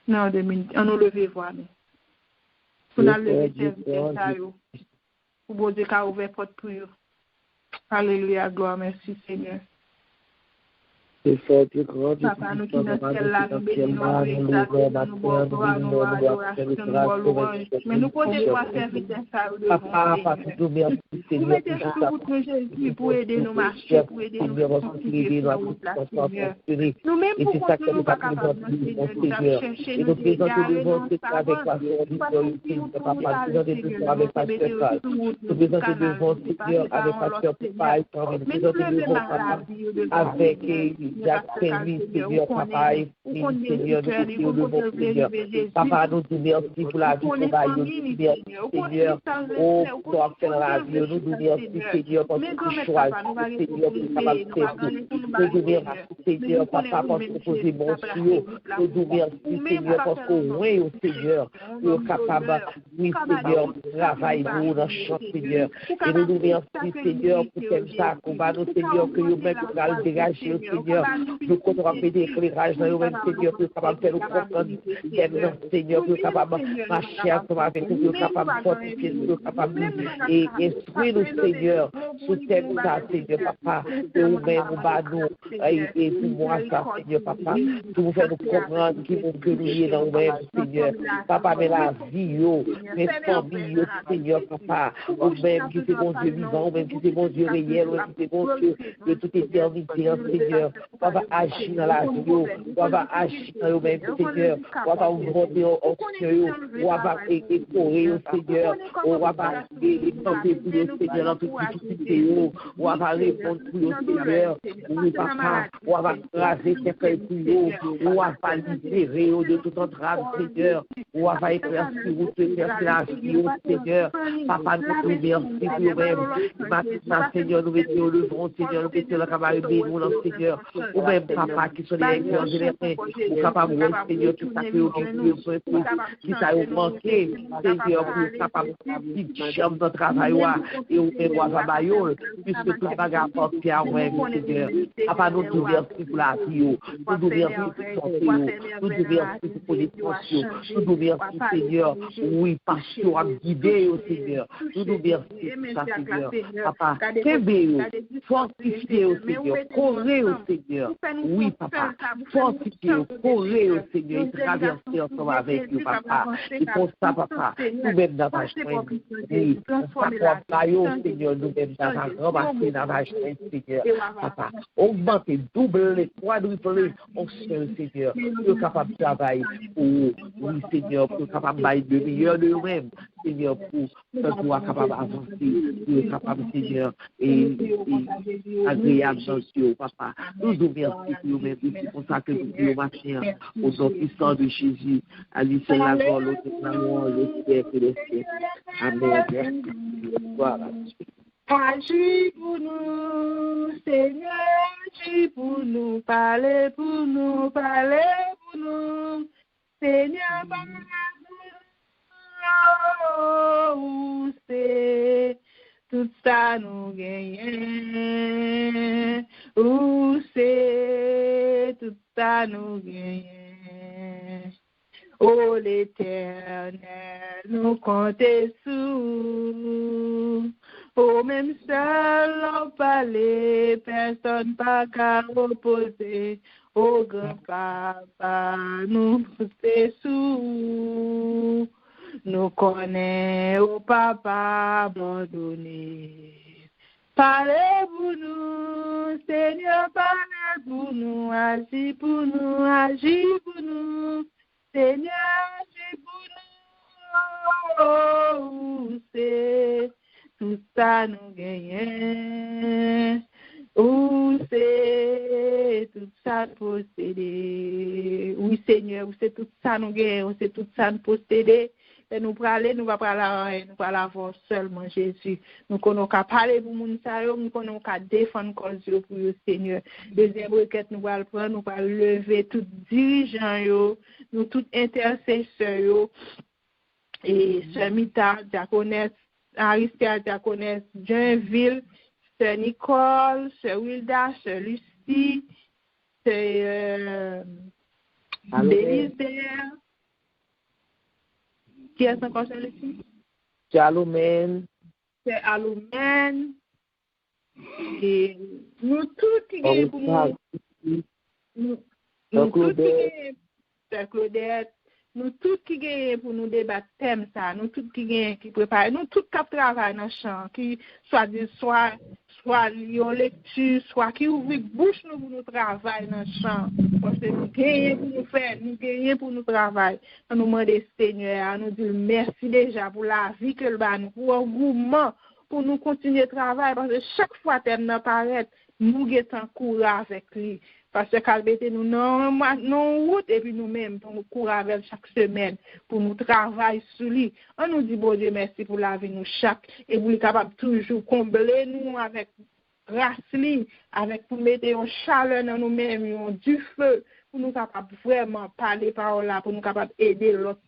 Non, 2 minutes, on nous lever voir nous. Pour nous lever serviteur ça yo. Pour bon Dieu qu'a ouvert porte pour nous. Alléluia, gloire, merci Seigneur. Papa, nous qui nous sommes là, nous bénissons, nous bonsoir, nous adoration, nous louange. Mais nous comptons pour serviteur ça yo devant Seigneur. Nous mettons sur route Jésus pour aider nous marcher, pour aider nous continuer sur route là, Seigneur. Nous-mêmes pour continuer, nous pas capables de Seigneur, nous avons cherché, nous égarés, nous savons, pas continuer pour nous aller, Seigneur, nous besoin devant Seigneur, avec Pasteur Papa, mais nous levons la vie avec Jacques Kelly, Seigneur, Papa, Seigneur, Papa, nous te merci pour la vie qu'on va Seigneur, oh, pour faire la vie, nous te merci, Seigneur, parce que tu choisis, Seigneur, pour capable de faire tout. Nous te merci, Seigneur, Papa, parce que vous posez bon sur nous te merci, Seigneur, parce que oui, au Seigneur, nous sommes capables, oui, Seigneur, travailler pour nous dans le champ, Seigneur. Et nous nous merci, Seigneur, pour thème ça, combat, nous, Seigneur, que nous-mêmes, nous allons dégager, Seigneur. Nous comptons faire des éclairages dans nous-mêmes, Seigneur, que nous sommes capables de faire nous comprendre, Seigneur, que nous sommes capables de marcher ensemble avec nous, que nous sommes capables de fortifier, que nous sommes capables et instruire nous, Seigneur, sous thème ça, Seigneur, Papa, que nous-mêmes, nous nous et pour moi, ça, Seigneur, Papa, pour nous faire nous comprendre qui vont que nous y dans nous-mêmes, Seigneur, Papa, mais la vie, mais famille, Seigneur, Papa, nous-mêmes qui c'est bon Dieu vivant, nous-mêmes qui c'est bon Dieu réel, nous-mêmes qui c'est bon Dieu de toute éternité, Seigneur, on va agir dans la vie, on va agir dans nous-mêmes, Seigneur, on va ouvrir en Seigneur, on va écorer, Seigneur, on va tenter pour le Seigneur dans toute difficulté, on va répondre pour le Seigneur, oui, Papa, on va raser quelqu'un pour nous, on va libérer de toute entrave, Seigneur, on va éclaircir, on va éclaircir la vie, Seigneur, Papa, nous te remercions pour nous-mêmes, maintenant, Seigneur, nous mettons le front, Seigneur, nous mettons la camarade, nous, Seigneur, ou même, Papa, qui sont les cœurs de l'épée, ou capable, Seigneur, tout ça que nous avons qui ça a manqué, Seigneur, pour capable de chambre de travail, et au même, Babayol, puisque tout les bagages portent à moi, Seigneur. Papa, nous te remercions pour la vie, nous te remercions pour la santé, nous te remercions pour les pensions, nous te remercions, Seigneur, oui, parce qu'on a guidé, Seigneur, nous te remercions pour ça, Seigneur. Papa, fortifiez, Seigneur, correz, Seigneur, oui, Papa, fortifiez, correz, Seigneur, et traversez ensemble avec nous, Papa, et pour ça, Papa, nous-mêmes dans ta chaîne, oui, Seigneur, nous-mêmes dans ta ramasser dans ta chaîne, Seigneur, Papa, augmentez, doublez, quadruplez, on seul, Seigneur, nous capable de travailler pour, oui, Seigneur, pour capable de meilleur de nous-mêmes, Seigneur, pour pouvoir capable d'avancer, pour capable, Seigneur, et agréable dans Dieu, Papa. Nous nous remercions pour nous-mêmes, c'est pour ça que nous prions matin, au nom puissant de Jésus, à lui seul la gloire, l'autre l'amour, le ciel et le ciel. Amen. Merci. Voilà. Agis pour nous, Seigneur, agis pour nous, parlez pour nous, Seigneur, Ou c'est tout ça nous gagnons. Ou c'est tout ça nous gagnons. Oh l'Éternel, nous comptons sous. Oh même seul en parler, personne pas qu'à opposer. Oh grand papa, nous comptons sous. Nous connaissons au papa abandonné. Parlez pour nous, Seigneur, parlez pour nous, agis pour nous, agis pour nous. Seigneur, agis pour nous. C'est tout ça nous gagnons. Où c'est tout ça posséder. Oui, Seigneur, où c'est tout ça nous gagnons, c'est tout ça nous posséder. Et nous parler, nous va parler, nous parler avant seulement Jésus. Nous connaissons qu'à parler pour nous, nous connaissons qu'à défendre cause pour le Seigneur. Deuxième requête, nous allons prendre, nous allons lever tout dirigeant, nous tout intercesseurs, et Sœur Mita, diaconesse, Aristia, diaconesse, Joinville, Sœur Nicole, Sœur Wilda, Sœur Lucie, Sœur Bélisère. Qui est encore Sœur Lucie? C'est Alomène. C'est Alomène. Et nous tous qui gagnons pour nous. Nous tous qui gagnons, Sœur Claudette. Nous tous qui gagnons pour nous débattre thème ça, nous tous qui gagnons qui préparent, nous tous qui travaillent dans le champ, qui soit en lecture, soit qui ouvrent bouche nous pour nous travailler dans le champ. Parce que nous gagnons pour nous faire, nous gagnons pour nous travailler. Nous demandons Seigneur, nous disons merci déjà pour la vie que le bat nous, pour l'engouement, pour nous continuer à travailler, parce que chaque fois que nous apparaît, nous sommes courant avec lui. Parce que Calbete nous non route et puis nous-mêmes pour nous courir avec chaque semaine, pour nous travailler sur lui. On nous dit bon Dieu merci pour la vie nous chaque et pour être capable toujours combler nous avec grâce lui, avec pour mettre une chaleur dans nous-mêmes, du feu, pour nous capable vraiment parler parole là, pour nous capable aider l'autre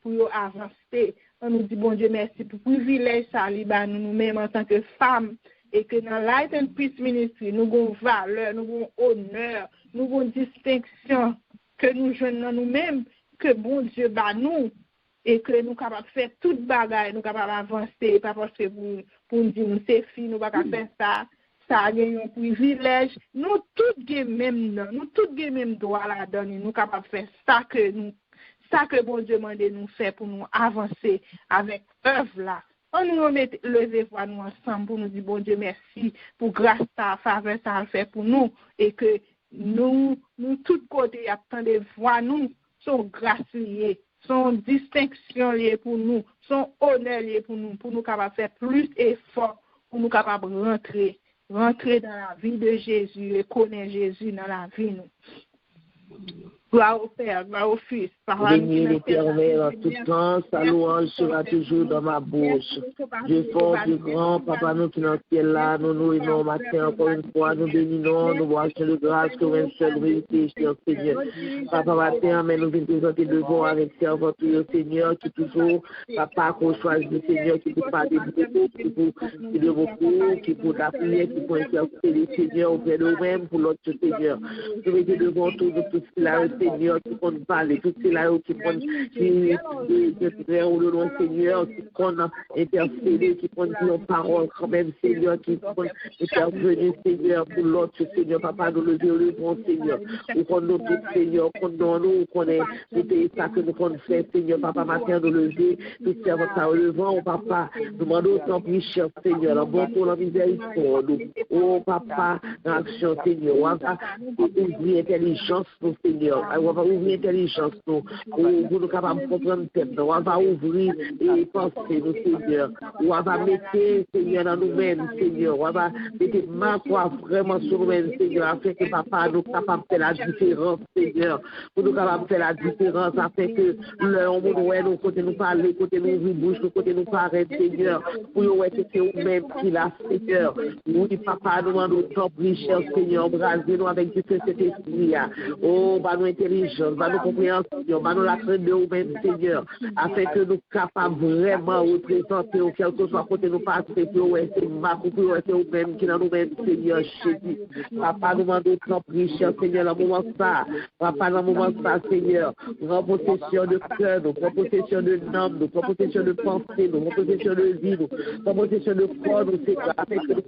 pour avancer. On nous dit bon Dieu merci pour le privilège ça nous-mêmes en tant que femmes. Et que dans Light and Peace Ministry, nous avons valeur, nous avons honneur, nous avons distinction que nous jouons nous-mêmes, que bon Dieu bat nous, et que nous sommes capables de faire toute bagaille, nous sommes capables d'avancer, pas parce que pour nous dire, c'est fini, nous ne pouvons pas faire ça, ça a gagné un privilège. Nous tous avons même droit à la donner, nous sommes capables de faire ça que bon Dieu demande de nous faire pour nous avancer avec œuvre là. On nous remet lever voix nous ensemble pour nous dire bon Dieu merci pour grâce ta faveur ça fait pour nous et que nous tous côtés attendez voix nous sont grâce liées, sont distinction liées pour nous, sont honneur liées pour nous capables faire plus effort pour nous capables rentrer dans la vie de Jésus et connaître Jésus dans la vie nous. Gloire au Père, gloire au Fils. Bénis l'Éternel en tout temps, sa louange sera toujours dans ma bouche. Dieu fort, Dieu grand, Papa, nous qui nous sommes là, nous nous réunissons matin encore une fois, nous bénissons, nous voici de grâce que une seule vérité, cher Seigneur. Papa, matin, mais nous venons présenter devant avec servant tout Seigneur, qui toujours, Papa, qu'on choisit le Seigneur, qui peut parler beaucoup, qui de beaucoup, qui peut t'appuyer, qui peut interpréter le Seigneur auprès de nous-mêmes pour l'autre Seigneur. Nous mettons devant tout cela, Seigneur, qui peut parler, tout cela qui peut ou le nom Seigneur, qui peut intercéder, qui peut dire une parole quand même, Seigneur, qui peut intervenir, Seigneur, pour l'autre Seigneur, Papa, nous lever le bon Seigneur. Nous connaissons tout, Seigneur, nous connaissons tout ça que nous connaissons faire, Seigneur, Papa, matin, nous lever, tout servant à levant, Papa, nous demandons tant plus, cher Seigneur, la bonne pour la miséricorde, oh, Papa, l'action, Seigneur, on va ouvrir intelligence, nous, Seigneur, on va ouvrir intelligence, nous, pour nous capables de comprendre le thème, on va ouvrir et penser, nous, Seigneur, on va mettre, Seigneur, dans nous-mêmes, Seigneur, on va mettre ma foi vraiment sur nous-mêmes, Seigneur, afin que Papa nous capables de faire la différence, Seigneur, pour nous capables de faire la différence, afin que l'heure nous côté nous parler, côté nous ouvrir bouche, côté nous parler, Seigneur, pour nous voir que c'est nous-mêmes qui l'a, Seigneur. Nous, Papa, nous demandons tant plus, cher Seigneur, embrasez-nous avec du feu cet esprit, oh, bah nous intelligence, va nous compréhension, va nous la crainte de nous-mêmes, Seigneur, afin que nous capables vraiment représenter, quel que soit côté nous passer, pour c'est nous-mêmes qui dans nous-mêmes, Seigneur, Jésus. Papa, nous demandons ton prix, cher Seigneur, dans le moment ça. Papa, dans le moment ça, Seigneur, nous avons possession de cœur, nous avons possession de âme, nous avons possession de pensée, nous avons possession de vie, nous avons possession de corps, nous Seigneur, afin que nous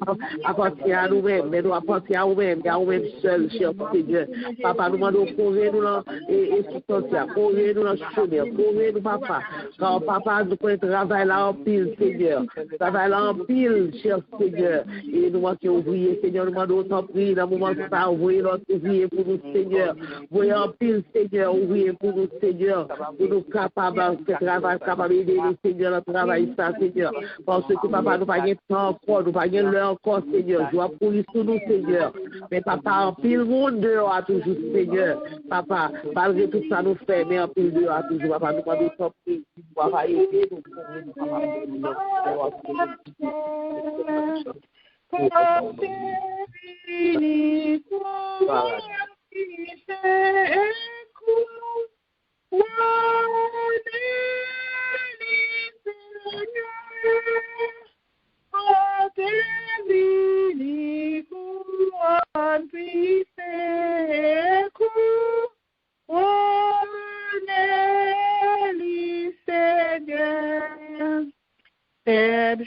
appartient à nous-mêmes, mais nous appartient à nous-mêmes, à nous-mêmes seuls, cher Seigneur. Papa, nous demandons courir-nous dans et substantia, courir-nous dans le chemin, courir-nous, papa. Car papa, nous pouvons travailler là en pile, Seigneur. Travailler là en pile, cher Seigneur. Et nous manquons ouvrier, Seigneur, nous demandons ton prix dans le moment ça, ouvrier notre ouvrier pour nous, Seigneur. Voyez en pile, Seigneur, ouvrier pour nous, Seigneur. Pour nous capables, ce travail, capable d'aider nous, Seigneur, le travail, ça, Seigneur. Parce que papa, nous n'avons pas de temps encore, nous n'avons pas l'heure encore, Seigneur. Je dois pourrir sur nous, Seigneur. Mais papa, en pile monde dehors à toujours, Seigneur. Papa, malgré tout ça, nous fait, mais en pile dehors à toujours, papa, nous demandons ton prix. Papa, aider nous,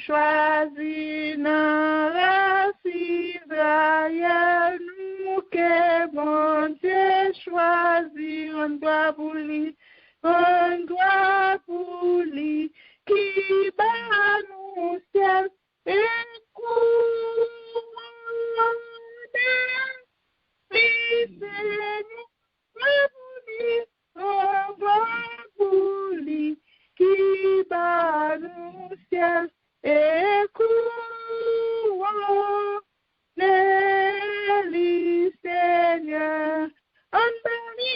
choisi dans la Israël, nous que bon Dieu choisi, on doit pour lui, qui bat nous ciel et pour lui, qui bat nous ciel et couronne-lui, Seigneur. En béni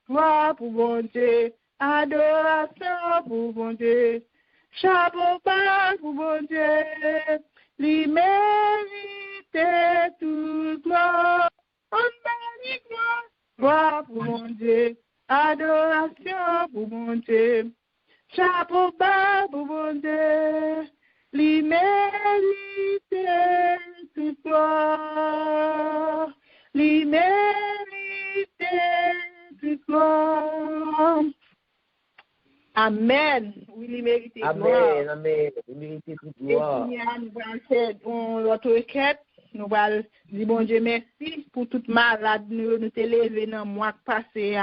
gloire pour bon Dieu, adoration pour bon Dieu, chapeau bas pour bon Dieu, lui mérite toute gloire. En béni gloire pour bon Dieu, adoration pour bon Dieu, chapeau bas pour bon Dieu, lui mérite toute gloire, lui mérite toute gloire. Amen. Oui, lui mérite gloire. Amen, amen. Il mérite toute gloire. Et puis, nous allons faire notre requête. Nous allons dire, bon Dieu, merci pour toute malade. Nous t'es levé dans le mois passé.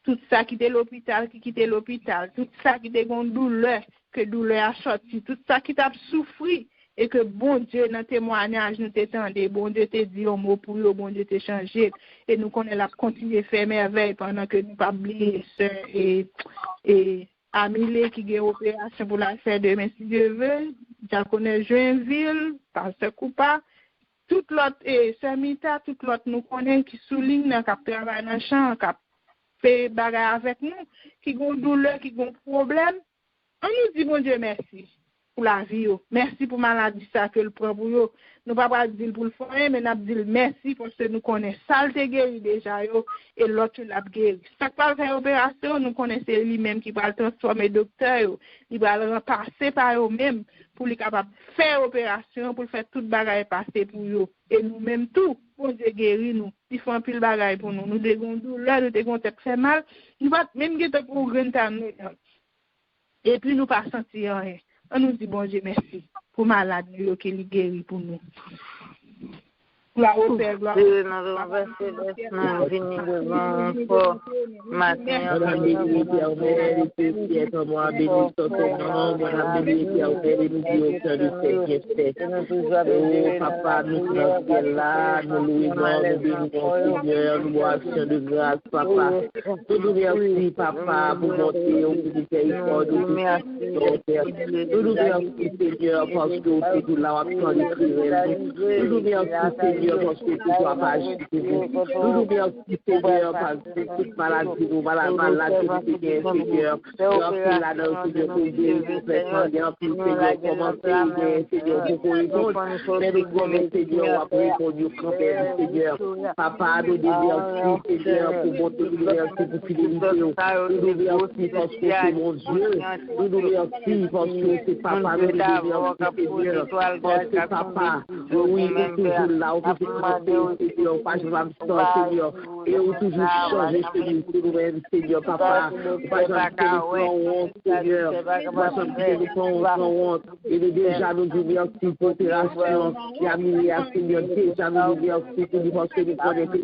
Tout ça qui était l'hôpital, qui quittait l'hôpital. Tout ça qui était une douleur, que douleur a sorti. Tout ça qui t'a souffri. Et que bon Dieu, dans témoignage, nous t'étendons. Bon Dieu t'a dit un mot pour eux, bon Dieu t'a changé. Et nous connaissons la continuer à faire merveille pendant que nous pas oublier sœur et Amélie qui a une opération pour la faire demain, si Dieu veut. Je connais Joinville, Pasteur Coupa, tout l'autre, et Samita, tout l'autre, nous connaissons qui souligne, qui travaille dans le champ, qui fait bagarre avec nous, qui ont douleur, qui ont problème. On nous dit, bon Dieu, merci pour la vie. Merci pour la maladie, ça que le prend pour nous. Nous ne pouvons pas dire pour le faire, mais nous disons merci parce que nous connaissons ça, le guéri déjà, et l'autre l'a guéri. Chaque fois que opération, nous connaissons lui-même qui va le transformer docteur, il va le repasser par eux-mêmes pour lui capable de faire opération, pour faire toute bagaille passer pour eux. Et nous-mêmes tout, pour Dieu guérir nous. Ils font un pile bagaille pour nous. Nous devons douleur, nous devons très mal. Nous va même que pour grand nous. Et puis nous pas sentir rien. On nous dit bon Dieu merci pour malade nous qui lui guérit pour nous. Gloire au Père, gloire au Père. Papa, nous sommes là, nous louons, nous bénissons Seigneur, nous boissons de grâce, papa. Nous nous remercions, papa, pour monter au miséricorde, nous nous remercions, Seigneur, parce que nous là, nous nous remercions, Seigneur. Seigneur, parce que tu dois pas agir. Nous nous merci, Seigneur, parce que toute maladie, nous, maladie, Seigneur, Seigneur, la danse, Seigneur, pour guérir complètement, bien plus, Seigneur, commencer, Seigneur, pour répondre, mais nous connaissons, Seigneur, après pour nous camper, Seigneur, Papa, nous merci, Seigneur, pour votre merci, pour fidélité, nous merci parce que c'est mon Dieu, nous merci parce que c'est Papa, nous merci, Seigneur, parce que Papa, oui, il est toujours là, on peut commencer, Seigneur, pas je vais me Seigneur, et on toujours changer, Seigneur, Papa, pas Seigneur, et déjà nous disons merci pour l'opération, il y a milliards, Seigneur, déjà nous disons merci parce que nous connaissons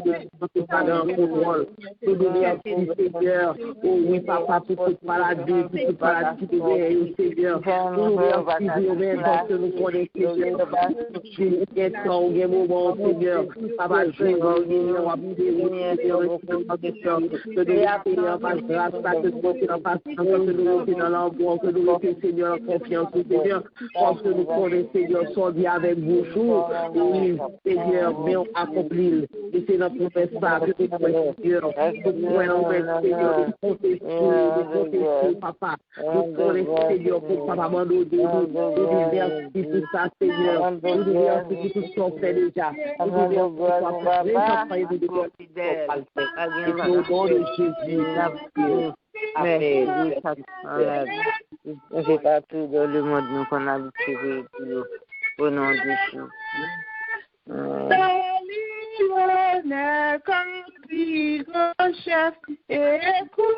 que pas dans le contrôle. Nous disons merci, Seigneur, oh oui, Papa, pour toute maladie qui te vient, Seigneur, nous nous merci, parce que nous connaissons, Seigneur, il y a un moment, Seigneur, Papa, je vais revenir, on va que nous Seigneur, par grâce, que nous mettons en patience, que nous mettons dans l'amour, que nous mettons, Seigneur, en confiance, Seigneur, parce que nous connaissons, Seigneur, soit bien avec vous, oui, Seigneur, mais on accomplit, et c'est notre promesse, que nous pouvons, Seigneur, nous pouvons, Seigneur, compter sur Papa, nous connaissons, Seigneur, pour Papa, nous disons merci pour ça, Seigneur, nous disons merci pour tout ce qu'on fait déjà, nous disons merci pour ça, au nom de Jésus. Amen. J'ai pas tout dans le monde nous qu'on a habitué au nom de Jésus. Salut, comme chef et couronné,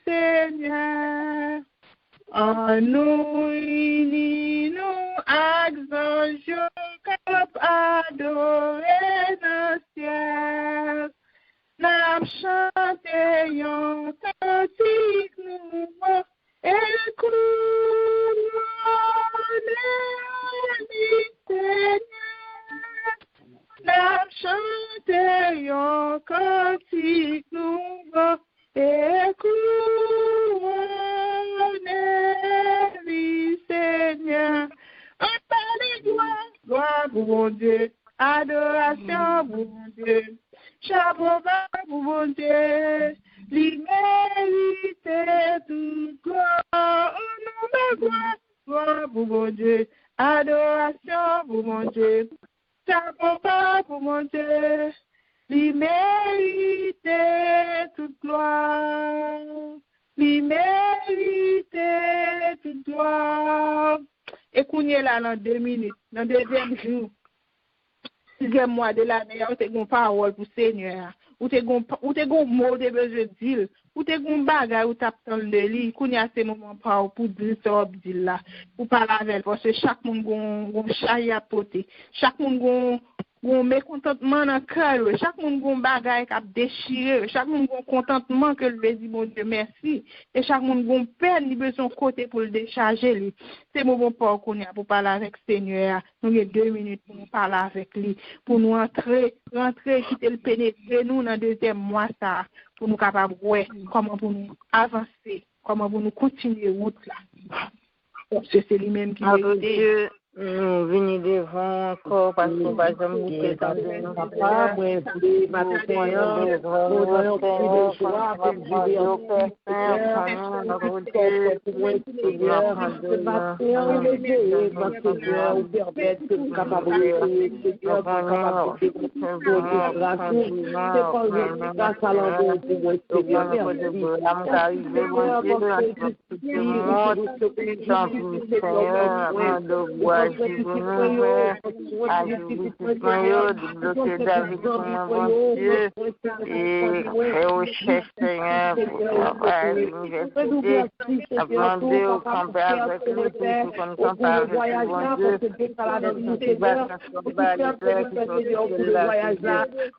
Seigneur. En nous unis, nous exaltons cap adorer nos cieux. Nous chantons cantique nouveau et couronné, Seigneur. Nous chantons cantique nouveau et couronné, Seigneur. On parle gloire pour mon Dieu, adoration pour mon Dieu, chapeau pour mon Dieu, l'immérité toute gloire, on nous gloire pour mon Dieu, adoration pour mon Dieu, chapeau pour mon Dieu, l'immérité toute gloire, l'immérité toute gloire. Et qu'on est là dans 2 minutes, dans le deuxième jour, 6e mois de l'année, ou te gon parole pour Seigneur, ou te gon mot de besoin de dire, ou te gon bagay ou tap dans le lit, qu'on y a ces moments pour dire ça, là, pour parler avec, parce que chaque monde gon chay à poter, chaque monde gon mécontentement dans le cœur, chaque monde gon bagay qui a déchiré, chaque monde gon contentement que le dit mon Dieu merci, et chaque monde gon peine il besoin côté pour le décharger lui. C'est mon bon port qu'on a pour parler avec Seigneur. Nous avons 2 minutes pour nous parler avec lui, pour nous rentrer, quitter le pénétrer nous dans le 2e mois ça, pour nous capables ouais, comment pour nous avancer, comment pour nous continuer route là. Parce que c'est lui-même qui est nous venons devant encore parce qu'on va jamais goûter dans nos papa, moi, les matins, nous donnons plus de joie, avec Dieu, David pour mon bon Dieu et au chef Seigneur pour à l'université apprendre au camper avec lui pour qu'on campe avec le bon Dieu qui va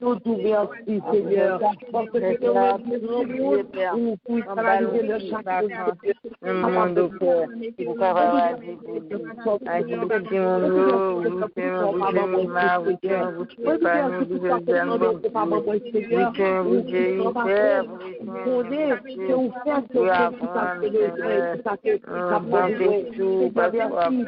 nous tout merci Seigneur parce que le monde au cœur pour avoir pour apprendre, Seigneur, monter tout, parce que c'est pour nous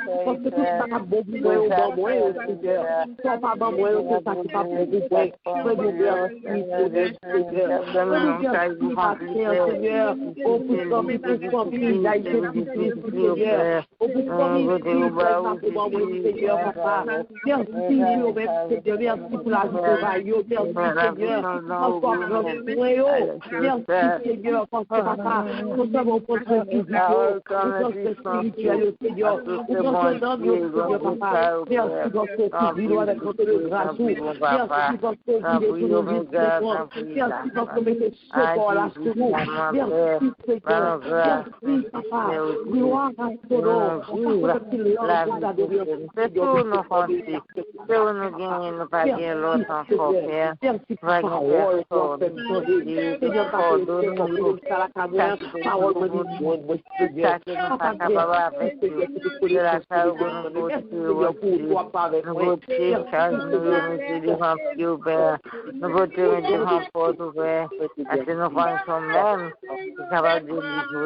penser, c'est pour nous gagner, nous pas gagner l'autre encore, Père. Va gagner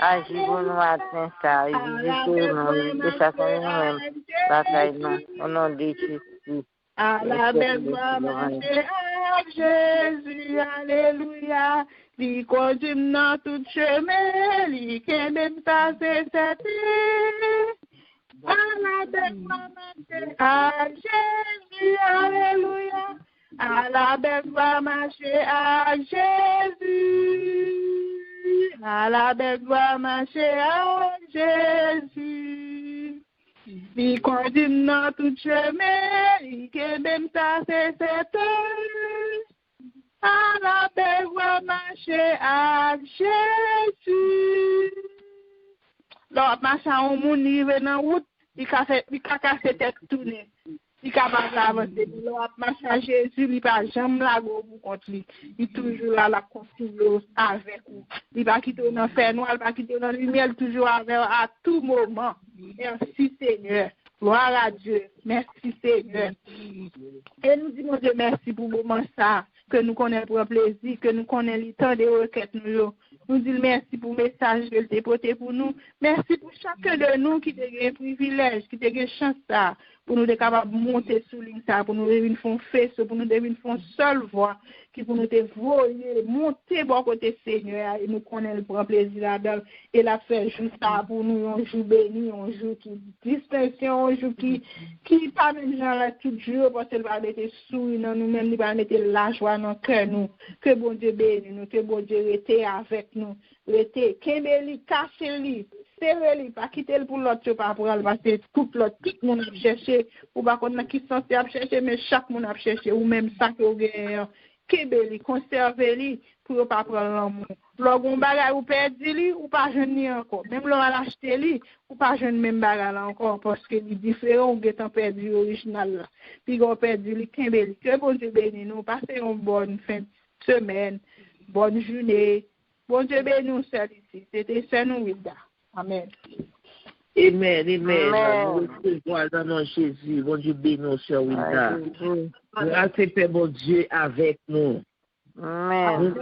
agis pour nous matin, ça, et visitez-nous, chacun nous-mêmes, bataille-nous, au nom de Jésus. À la belle Jésus, alléluia, li conduit dans tout chemin, li qu'est même passé cette à la belle à Jésus, alléluia, à la belle marcher à Jésus. À la belle marcher à Jésus. Il conduit dans tout chemin, il est même passé cette à la belle marcher à Jésus. L'autre machin, on mouni dans la route, il a cassé tête tournée. Il capable d'avancer. L'autre machin, Jésus, il pas jamais la go pour contre lui. Il toujours là la confiance avec vous. Il va quitter dans fer noir, il va quitter dans lumière, toujours avec à tout moment. Merci Seigneur. Gloire à Dieu. Merci Seigneur. Et nous disons Dieu merci pour le moment ça, que nous connaissons pour un plaisir, que nous connaissons le temps des requêtes nous. Nous disons merci pour le message que tu as porté pour nous. Merci pour chacun de nous qui a un privilège, qui a une chance ça, pour nous être capables de monter sur ligne ça, pour nous devenir fond fait, pour nous devenir fond seule voix, qui pour nous te voyer, monter bon côté Seigneur, et nous connaissons le grand plaisir là-dedans, et la faire juste ça pour nous, un jour béni, un jour qui distinction, un jour qui pas même gens là tout jour, parce qu'elle va mettre sous nous-mêmes, il va mettre la joie dans le cœur nous, que bon Dieu bénisse nous, que bon Dieu reste avec nous, reste, Kembeli, cache-li, serrez-li, pas quitter pour l'autre, pas pour aller passer tout l'autre, tout le monde a cherché, ou pas qu'on a qui censé à chercher, mais chaque monde a cherché, ou même ça que vous gagnez, Kembeli, conservez-li, pour pas prendre l'amour. Lorsqu'on bagage ou perdu li, ou pas jeune encore. Même l'on a acheté li, ou pas jeune même bagage encore, parce que les différents ou étant perdu original là. Puis on perdu li, Kembeli. Que bon Dieu bénisse nous, passez une bonne fin de semaine, bonne journée. Bon Dieu bénisse nous, ici. C'était Saint Wilda. Amen. Amen, amen. Nous dans nom de Jésus. Bon Dieu bénisse nous, Sœur Wilda. Grâce et bon Dieu avec nous. Amen.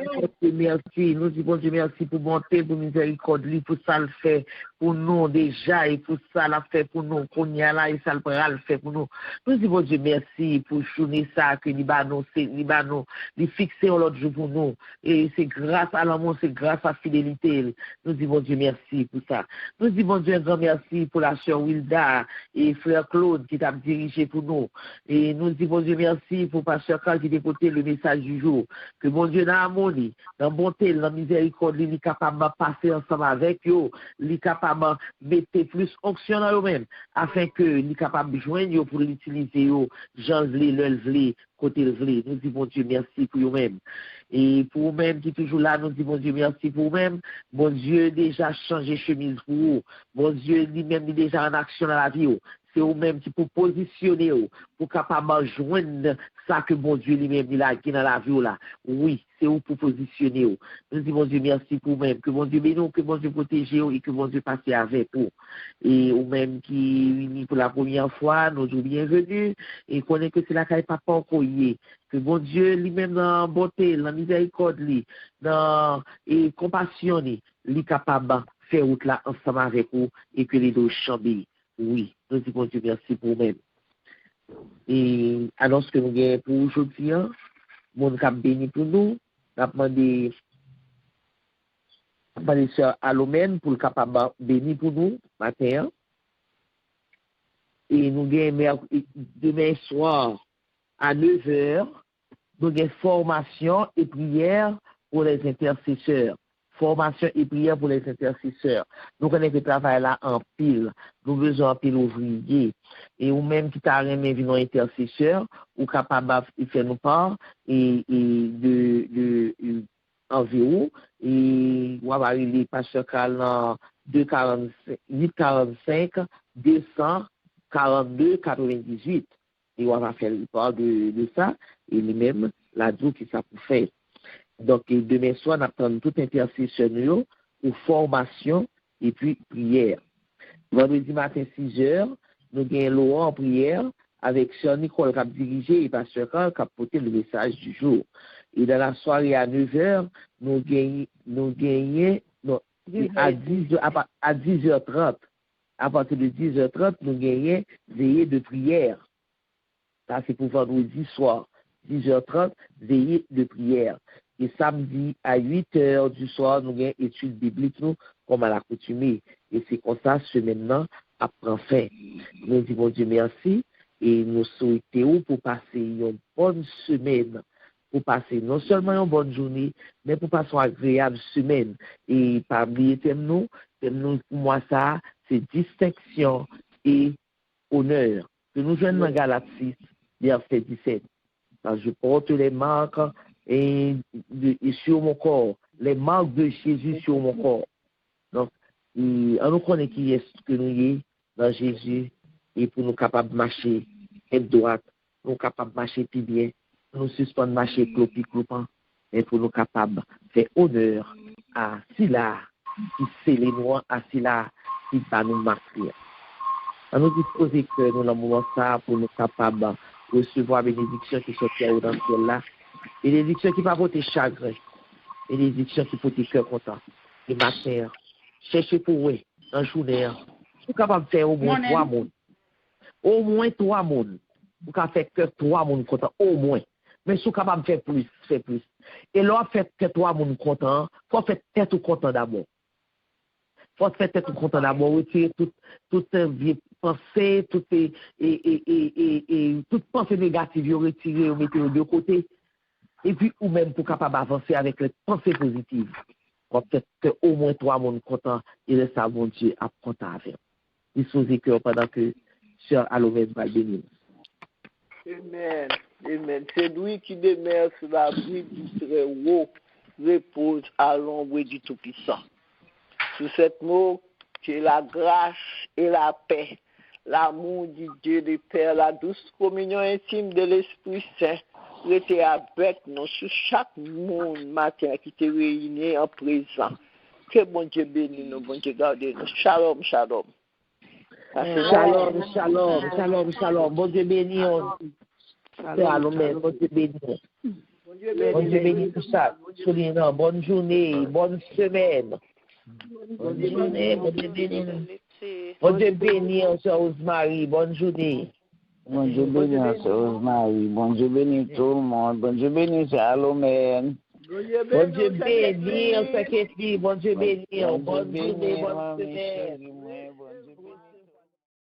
Merci. Nous disons Dieu merci pour bonté, pour miséricorde, pour ça le fait pour nous déjà et pour ça l'a fait pour nous, qu'on y a là et ça le fait pour nous. Nous disons Dieu merci pour journée ça que Libanon, les fixer l'autre jour pour nous. Et c'est grâce à l'amour, c'est grâce à la fidélité. Nous disons Dieu merci pour ça. Nous disons Dieu un grand merci pour la sœur Wilda et frère Claude qui t'a dirigé pour nous. Et nous disons Dieu merci pour pasteur Carl qui t'a porté le message du jour. Que mon Dieu dans l'harmonie, dans la bonté, dans la miséricorde, il est capable de passer ensemble avec eux, il est capable de mettre plus onction dans eux-mêmes, afin que il est capable de joindre pour l'utiliser, gens le côté le. Nous disons Dieu merci pour eux-mêmes. Et pour vous-même qui est toujours là, nous disons Dieu merci pour vous-même. Bon Dieu déjà changé chemise pour vous. Bon Dieu lui-même est déjà en action dans la vie. c'est vous-même qui pour positionner, pour capable joindre ça que bon Dieu lui-même il a qui dans la vie là. Oui, c'est vous pour positionner. Nous disons bon Dieu merci pour vous-même, que bon Dieu bénisse, que bon Dieu protège et que bon Dieu passe avec vous. Et vous-même qui venez pour la première fois, nous sommes bienvenus et connaît que c'est la caille papa encore y est. Que bon Dieu lui-même dans bonté, dans miséricorde, dans et compassion, il est capable de faire route là ensemble avec vous et que les deux chambés. Oui, nous disons bon Dieu merci pour vous-même. Et annonce que nous avons pour aujourd'hui, mon cap béni pour nous, nous avons demandé Sœur Alomène pour le capable béni pour nous matin. Et nous avons demain soir à 9h, nous avons formation et prière pour les intercesseurs. Formation et prière pour les intercesseurs. Nous connaissons le travail là en pile. Nous avons besoin de pile ouvrier. Et ou même qui t'a remis venir intercesseur, ou capable de faire nous part et de environ. Et on va aller pasteur Carl 845 242 98. Et on va faire le part de ça. Et lui-même, la dou qui ça pour faire. Donc, demain soir, on attend toute intercession pour formation et puis prière. Vendredi matin, 6h, nous avons Laurent en prière avec Sœur Nicole qui a dirigé et Pasteur Carl qui a porté le message du jour. Et dans la soirée à 9h, nous gagnons à 10h30. À partir de 10h30, nous gagnons veillée de prière. Ça, c'est pour vendredi soir. 10h30, veillée de prière. Et samedi, à 8h du soir, nous avons études bibliques, nous, comme à l'accoutumée. Et c'est comme ça, ce maintenant, après fin. Nous disons, bon Dieu, merci. Et nous souhaitons pour passer une bonne semaine. Pour passer non seulement une bonne journée, mais pour passer une agréable semaine. Et parmi nous, pour moi, ça, c'est distinction et honneur. Que nous jouons dans Galatie 6, verset 17. Quand je porte les marques et sur mon corps, les marques de Jésus sur mon corps. Donc, on nous connaît qui est ce que nous sommes dans Jésus et pour nous capables de marcher tête droite, nous capables de marcher plus bien, nous suspendre marcher clopant, et pour nous capables de faire honneur à Sila, qui c'est les noirs, à Sila, qui va nous marquer. On nous disposer que nous, dans le moment ça, pour nous capables de recevoir la bénédiction qui sont dans ce ciel-là, et les bénédictions qui ne vont pas porter chagrin, et les bénédictions qui portent cœur content. Le matin, cherchez pour eux, en journée, vous êtes capable de faire au moins 3 mondes. Au moins 3 mondes. Vous pouvez faire que 3 mondes contents, au moins. Mais si vous êtes capable de faire plus, faites plus. Et là, fait que 3 mondes contents, il faut faire tête ou content d'abord. Il faut faire tête ou content d'abord, retirer toute vie pensée, toute pensée négative, retirer, mettez de côté. Et puis, ou même pour capable avancer avec les pensées positives. Peut-être qu'au moins 3 mondes contents, et le savon Dieu à content avec. Disposez cœur pendant que Sœur Alomène va bénir. Amen. Amen. C'est lui qui demeure sur l'abri du très haut, repose à l'ombre du Tout-Puissant. Sous cette mot, que la grâce et la paix, l'amour du Dieu de Père, la douce communion intime de l'Esprit Saint, rester avec nous sur chaque monde matin qui te réunit en présent. Que bon Dieu bénisse nous, bon Dieu garde nous. Shalom, shalom. Shalom, shalom, shalom, shalom. Bon Dieu béni. Shalom, bon Dieu béni. Bon Dieu béni tout ça. Bonne journée, bonne semaine. Bonne journée, bon Dieu béni. Bon Dieu béni, Sœur Rosemary, bonne journée. Bon Dieu béni, Sœur Rosemary. Bon Dieu béni tout le monde. Bon Dieu béni, Sœur Alomène. Bon Dieu béni, Sœur Kessie. Bon Dieu béni. Bonne journée, bonne semaine.